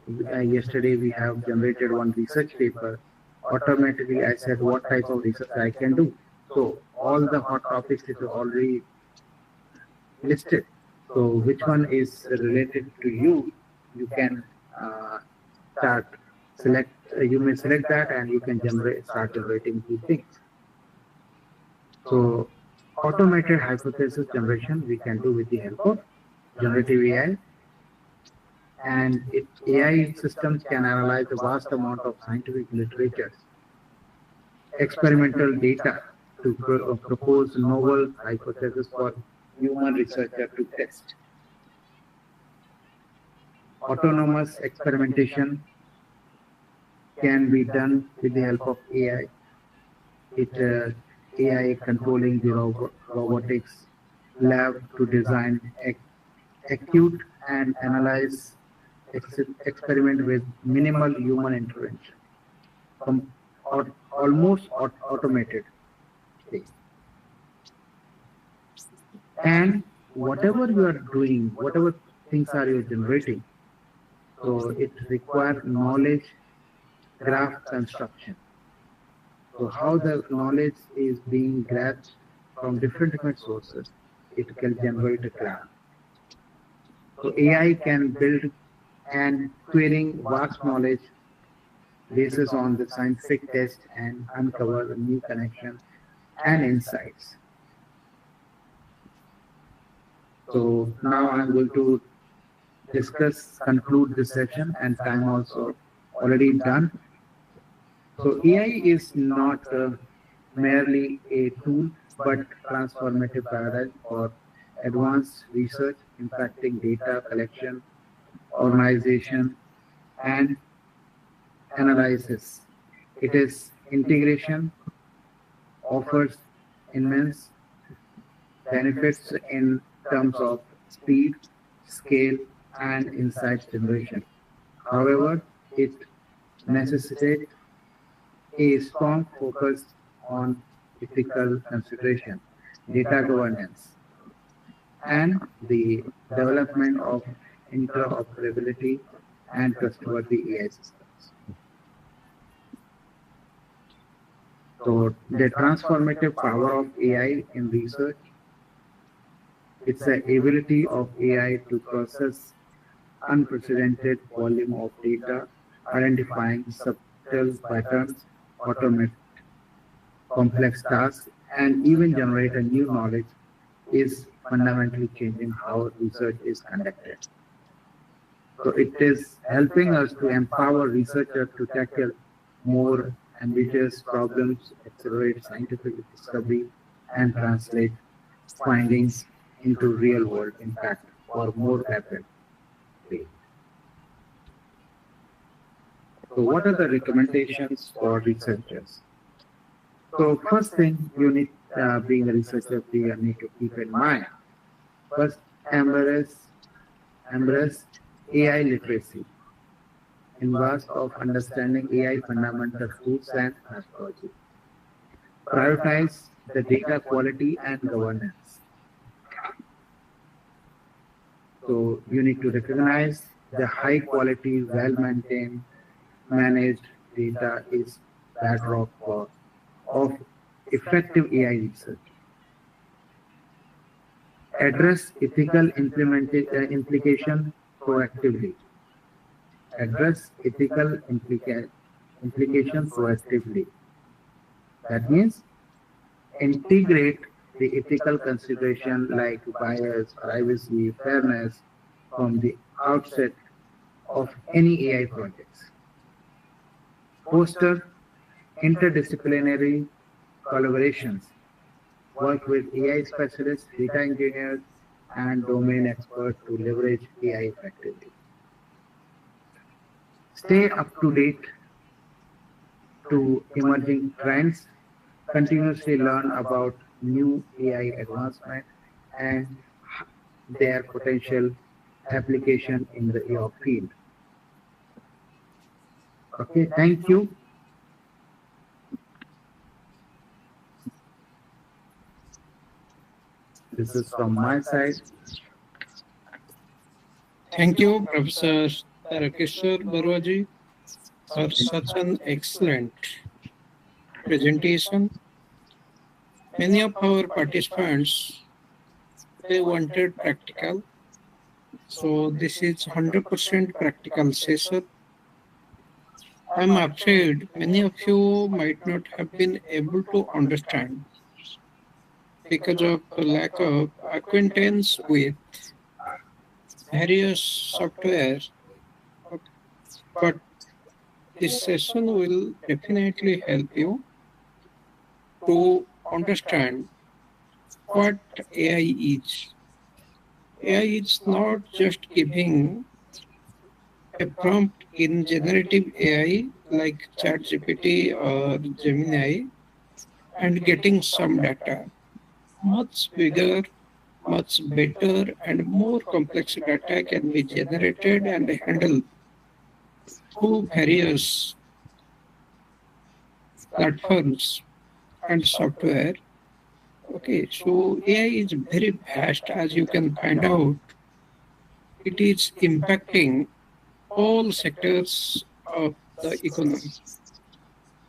Speaker 3: Yesterday we have generated one research paper. Automatically I said what type of research I can do. So all the hot topics is already listed. So which one is related to you? You can you may select that and you can start generating these things. So automated hypothesis generation we can do with the help of generative AI. And AI systems can analyze a vast amount of scientific literature, experimental data to propose novel hypotheses for human researcher to test. Autonomous experimentation can be done with the help of AI. AI controlling the robotics lab to design acute and analyze experiment with minimal human intervention, almost automated thing. And whatever you are doing, whatever things are you generating, so it requires knowledge graph construction. So how the knowledge is being grabbed from different sources, it can generate a graph. So AI can build and querying vast knowledge bases on the scientific test and uncover the new connections and insights. So now I'm going to conclude this session, and time also already done. So AI is not merely a tool, but transformative paradigm for advanced research impacting data collection, organization, and analysis. It is integration, offers immense benefits in terms of speed, scale, and insight generation. However, it necessitates a strong focus on ethical consideration, data governance, and the development of interoperability and trustworthy AI systems. So the transformative power of AI in research, it's the ability of AI to process unprecedented volume of data, identifying subtle patterns, automate complex tasks, and even generate a new knowledge is fundamentally changing how research is conducted. So it is helping us to empower researchers to tackle more ambitious problems, accelerate scientific discovery, and translate findings into real-world impact for more rapid way. So what are the recommendations for researchers? So first thing you need, being a researcher, you need to keep in mind. First, embrace AI literacy. Invest of understanding AI fundamental tools and methodology. Prioritize the data quality and governance. So you need to recognize the high quality, well-maintained, managed data is bedrock of effective AI research. Address ethical implication proactively. Address ethical implication proactively. That means integrate the ethical consideration like bias, privacy, fairness from the outset of any AI projects. Foster interdisciplinary collaborations. Work with AI specialists, data engineers, and domain experts to leverage AI effectively. Stay up to date to emerging trends, continuously learn about new AI advancement and their potential application in the AI field. Okay, thank you. This is from my side.
Speaker 1: Thank you, Professor Tarkeshwar Barua, for such an excellent presentation. Many of our participants, they wanted practical. So this is 100% practical session. I'm afraid many of you might not have been able to understand because of the lack of acquaintance with various software. But this session will definitely help you to understand what AI is. AI is not just giving a prompt in generative AI like ChatGPT or Gemini and getting some data. Much bigger, much better, and more complex data can be generated and handled through various platforms and software. Okay, so AI is very vast, as you can find out. It is impacting all sectors of the economy.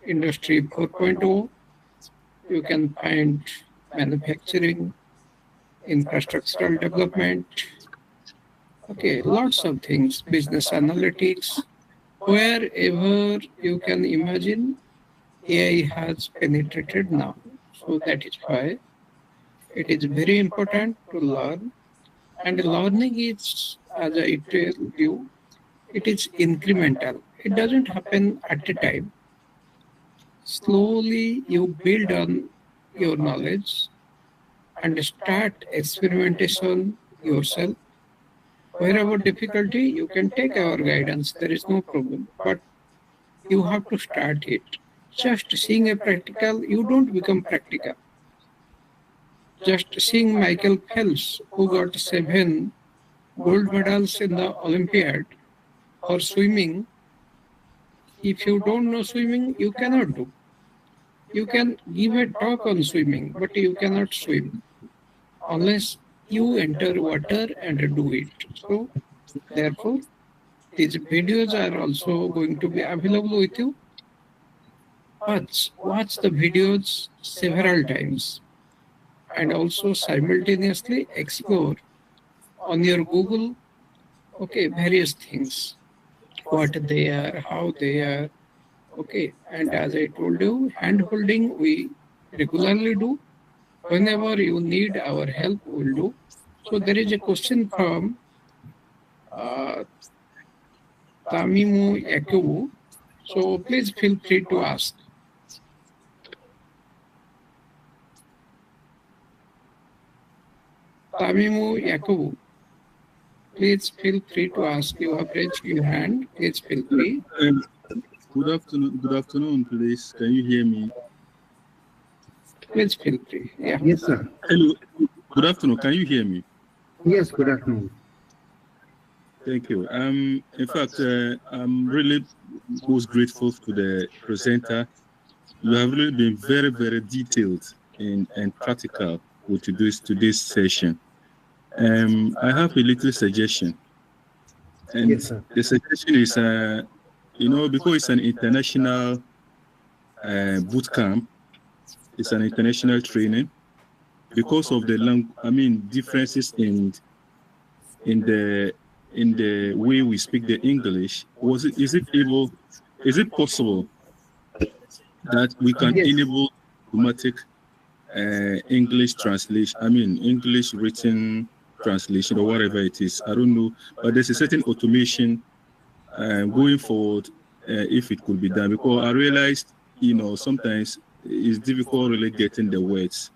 Speaker 1: Industry 4.0, you can find manufacturing, infrastructural development, Okay, lots of things, business analytics, wherever you can imagine, AI has penetrated now. So that is why it is very important to learn. And learning is, as I tell you, it is incremental. It doesn't happen at a time. Slowly you build on your knowledge and start experimentation yourself. Wherever difficulty, you can take our guidance. There is no problem. But you have to start it. Just seeing a practical, you don't become practical. Just seeing Michael Phelps, who got 7 gold medals in the Olympiad for swimming, if you don't know swimming, you cannot do. You can give a talk on swimming, but you cannot swim unless you enter water and do it. So, therefore, these videos are also going to be available with you. Watch the videos several times and also simultaneously explore on your Google, okay, various things, what they are, how they are, okay. And as I told you, hand holding we regularly do. Whenever you need our help, we'll do. So there is a question from uh, Tamimu Yakubu. So please feel free to ask. Tamimu Yakubu, please feel free to ask. You have raised your hand. Please feel free.
Speaker 4: Good afternoon. Good afternoon, please. Can you hear me?
Speaker 1: Please feel free. Yeah.
Speaker 3: Yes, sir.
Speaker 4: Hello. Good afternoon. Can you hear me?
Speaker 3: Yes, good afternoon.
Speaker 4: Thank you. In fact, I'm really most grateful to the presenter. You have really been very, very detailed and practical with today's session. I have a little suggestion, and
Speaker 3: Yes, sir.
Speaker 4: the suggestion is, because it's an international boot camp, it's an international training. Because of the differences in the way we speak the English, is it possible that we can
Speaker 3: Yes.
Speaker 4: enable automatic English translation? English written translation or whatever it is. I don't know, but there's a certain automation going forward if it could be done. Because I realized, sometimes it's difficult really getting the words,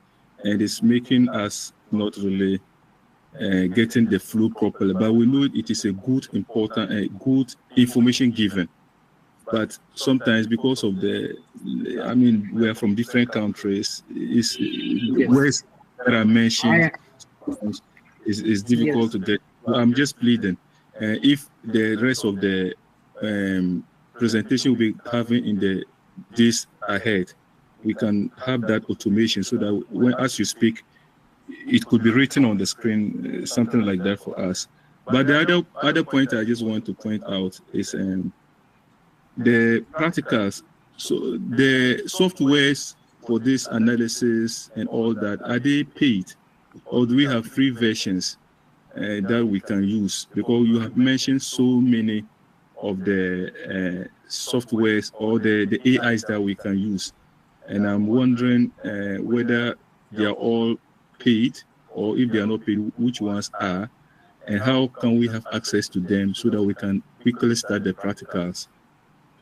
Speaker 4: and it's making us not really getting the flow properly. But we know it is a good, important, good information given. But sometimes because of we are from different countries, words that are mentioned is difficult to get. I'm just pleading. If the rest of the presentation we'll be having in the days ahead, we can have that automation so that as you speak, it could be written on the screen, something like that for us. But the other point I just want to point out is the practicals. So the softwares for this analysis and all that, are they paid, or do we have free versions that we can use? Because you have mentioned so many of the softwares or the AIs that we can use, and I'm wondering whether they are all paid, or if they are not paid, which ones are, and how can we have access to them so that we can quickly start the practicals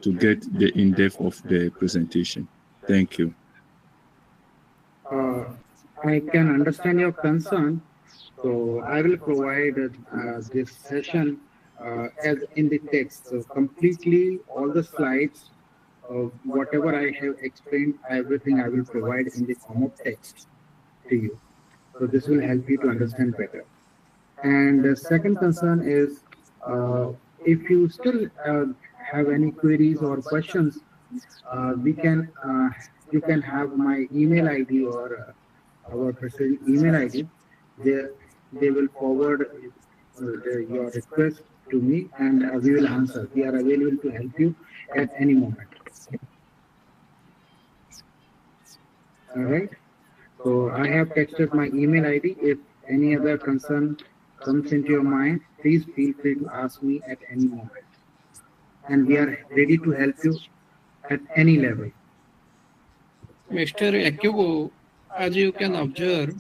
Speaker 4: to get the in-depth of the presentation. Thank you.
Speaker 3: I can understand your concern. So I will provide this session as in the text. So completely all the slides, whatever I have explained, everything I will provide in the form of text to you. So this will help you to understand better. And the second concern is, if you still have any queries or questions, you can have my email ID or our president email ID. They will forward your request to me, and we will answer. We are available to help you at any moment. All right. So I have texted my email ID. If any other concern comes into your mind, please feel free to ask me at any moment. And we are ready to help you at any level.
Speaker 1: Mr. Yakubu, as you can observe,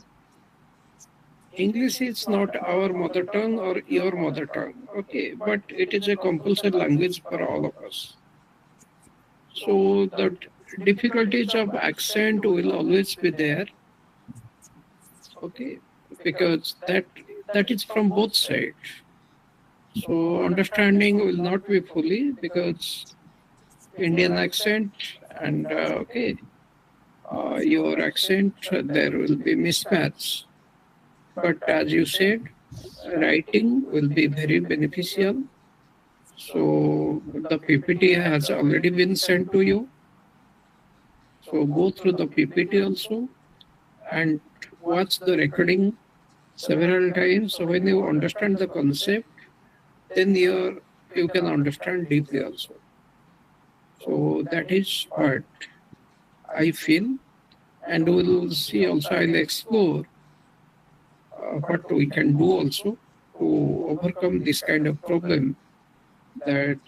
Speaker 1: English is not our mother tongue or your mother tongue, okay, but it is a compulsory language for all of us. So the difficulties of accent will always be there, okay, because that is from both sides. So understanding will not be fully because Indian accent and okay, your accent there will be mismatch. But as you said, writing will be very beneficial. So the PPT has already been sent to you. So go through the PPT also and watch the recording several times. So when you understand the concept, then you can understand deeply also. So that is what I feel. And we'll see also, I'll explore what we can do also to overcome this kind of problem that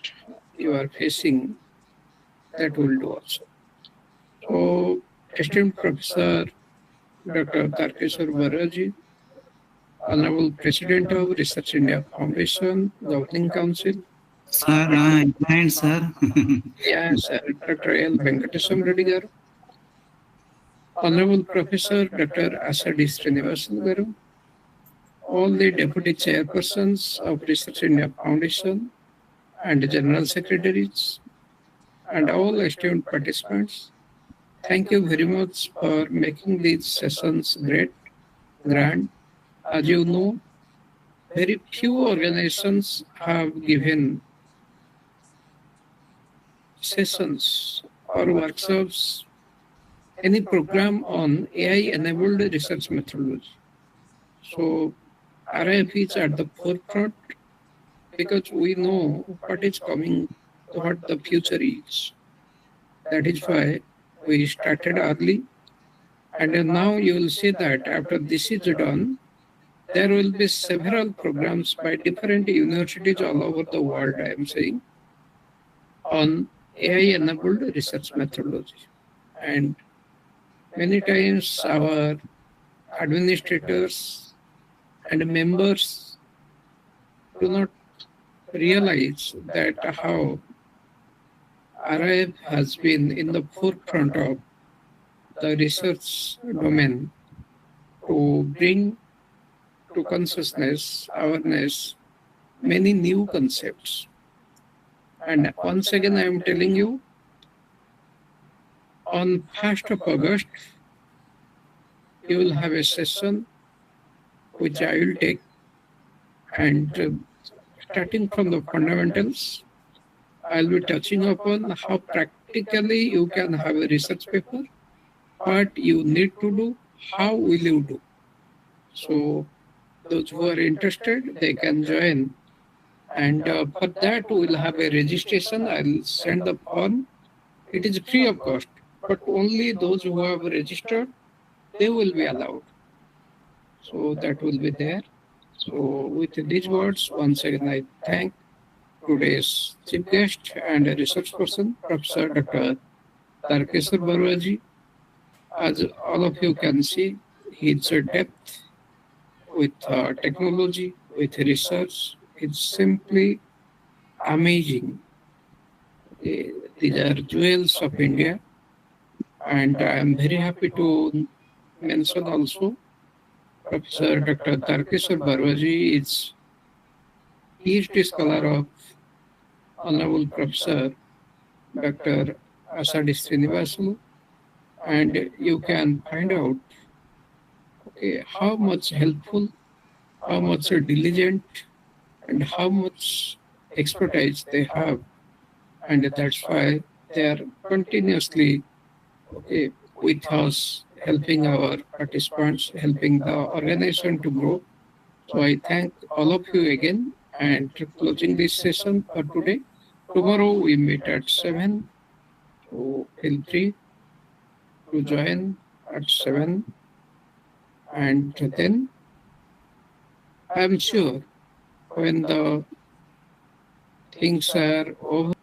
Speaker 1: you are facing. That will do also. So, esteemed Professor Dr. Tarkeshwar Barua, Honorable President of Research India Foundation, Governing Council.
Speaker 5: Sir, fine, sir.
Speaker 1: Yes, sir. Dr. L. Venkatesam Reddy garu. Honorable Professor Dr. Asadi Srinivasan garu. All the Deputy Chairpersons of Research India Foundation and General Secretaries and all esteemed participants. Thank you very much for making these sessions great, grand. As you know, very few organizations have given sessions or workshops, any program on AI-enabled research methodology. So RIF is at the forefront because we know what is coming, what the future is. That is why we started early. And now you will see that after this is done, there will be several programs by different universities all over the world, I am saying, on AI-enabled research methodology. And many times our administrators and members do not realize that how RIF has been in the forefront of the research domain to bring to consciousness, awareness, many new concepts. And once again, I am telling you, on 1st of August, you will have a session which I will take, and starting from the fundamentals, I'll be touching upon how practically you can have a research paper, what you need to do, how will you do. So those who are interested, they can join. And for that, we'll have a registration. I'll send the form. It is free of cost, but only those who have registered, they will be allowed. So that will be there. So with these words, once again, I thank today's chief guest and a research person, Professor Dr. Tarkeshwar Barua. As all of you can see, his depth with technology, with research, it's simply amazing. These are jewels of India, and I am very happy to mention also Professor Dr. Tarkeshwar Barua is PhD scholar of Honorable Professor Dr. Asadi Srinivasan, and you can find out how much helpful, how much diligent, and how much expertise they have, and that's why they are continuously with us, helping our participants, helping the organization to grow. So I thank all of you again, and closing this session for today. Tomorrow we meet at 7. So feel free to join at 7. And then I'm sure when the things are over,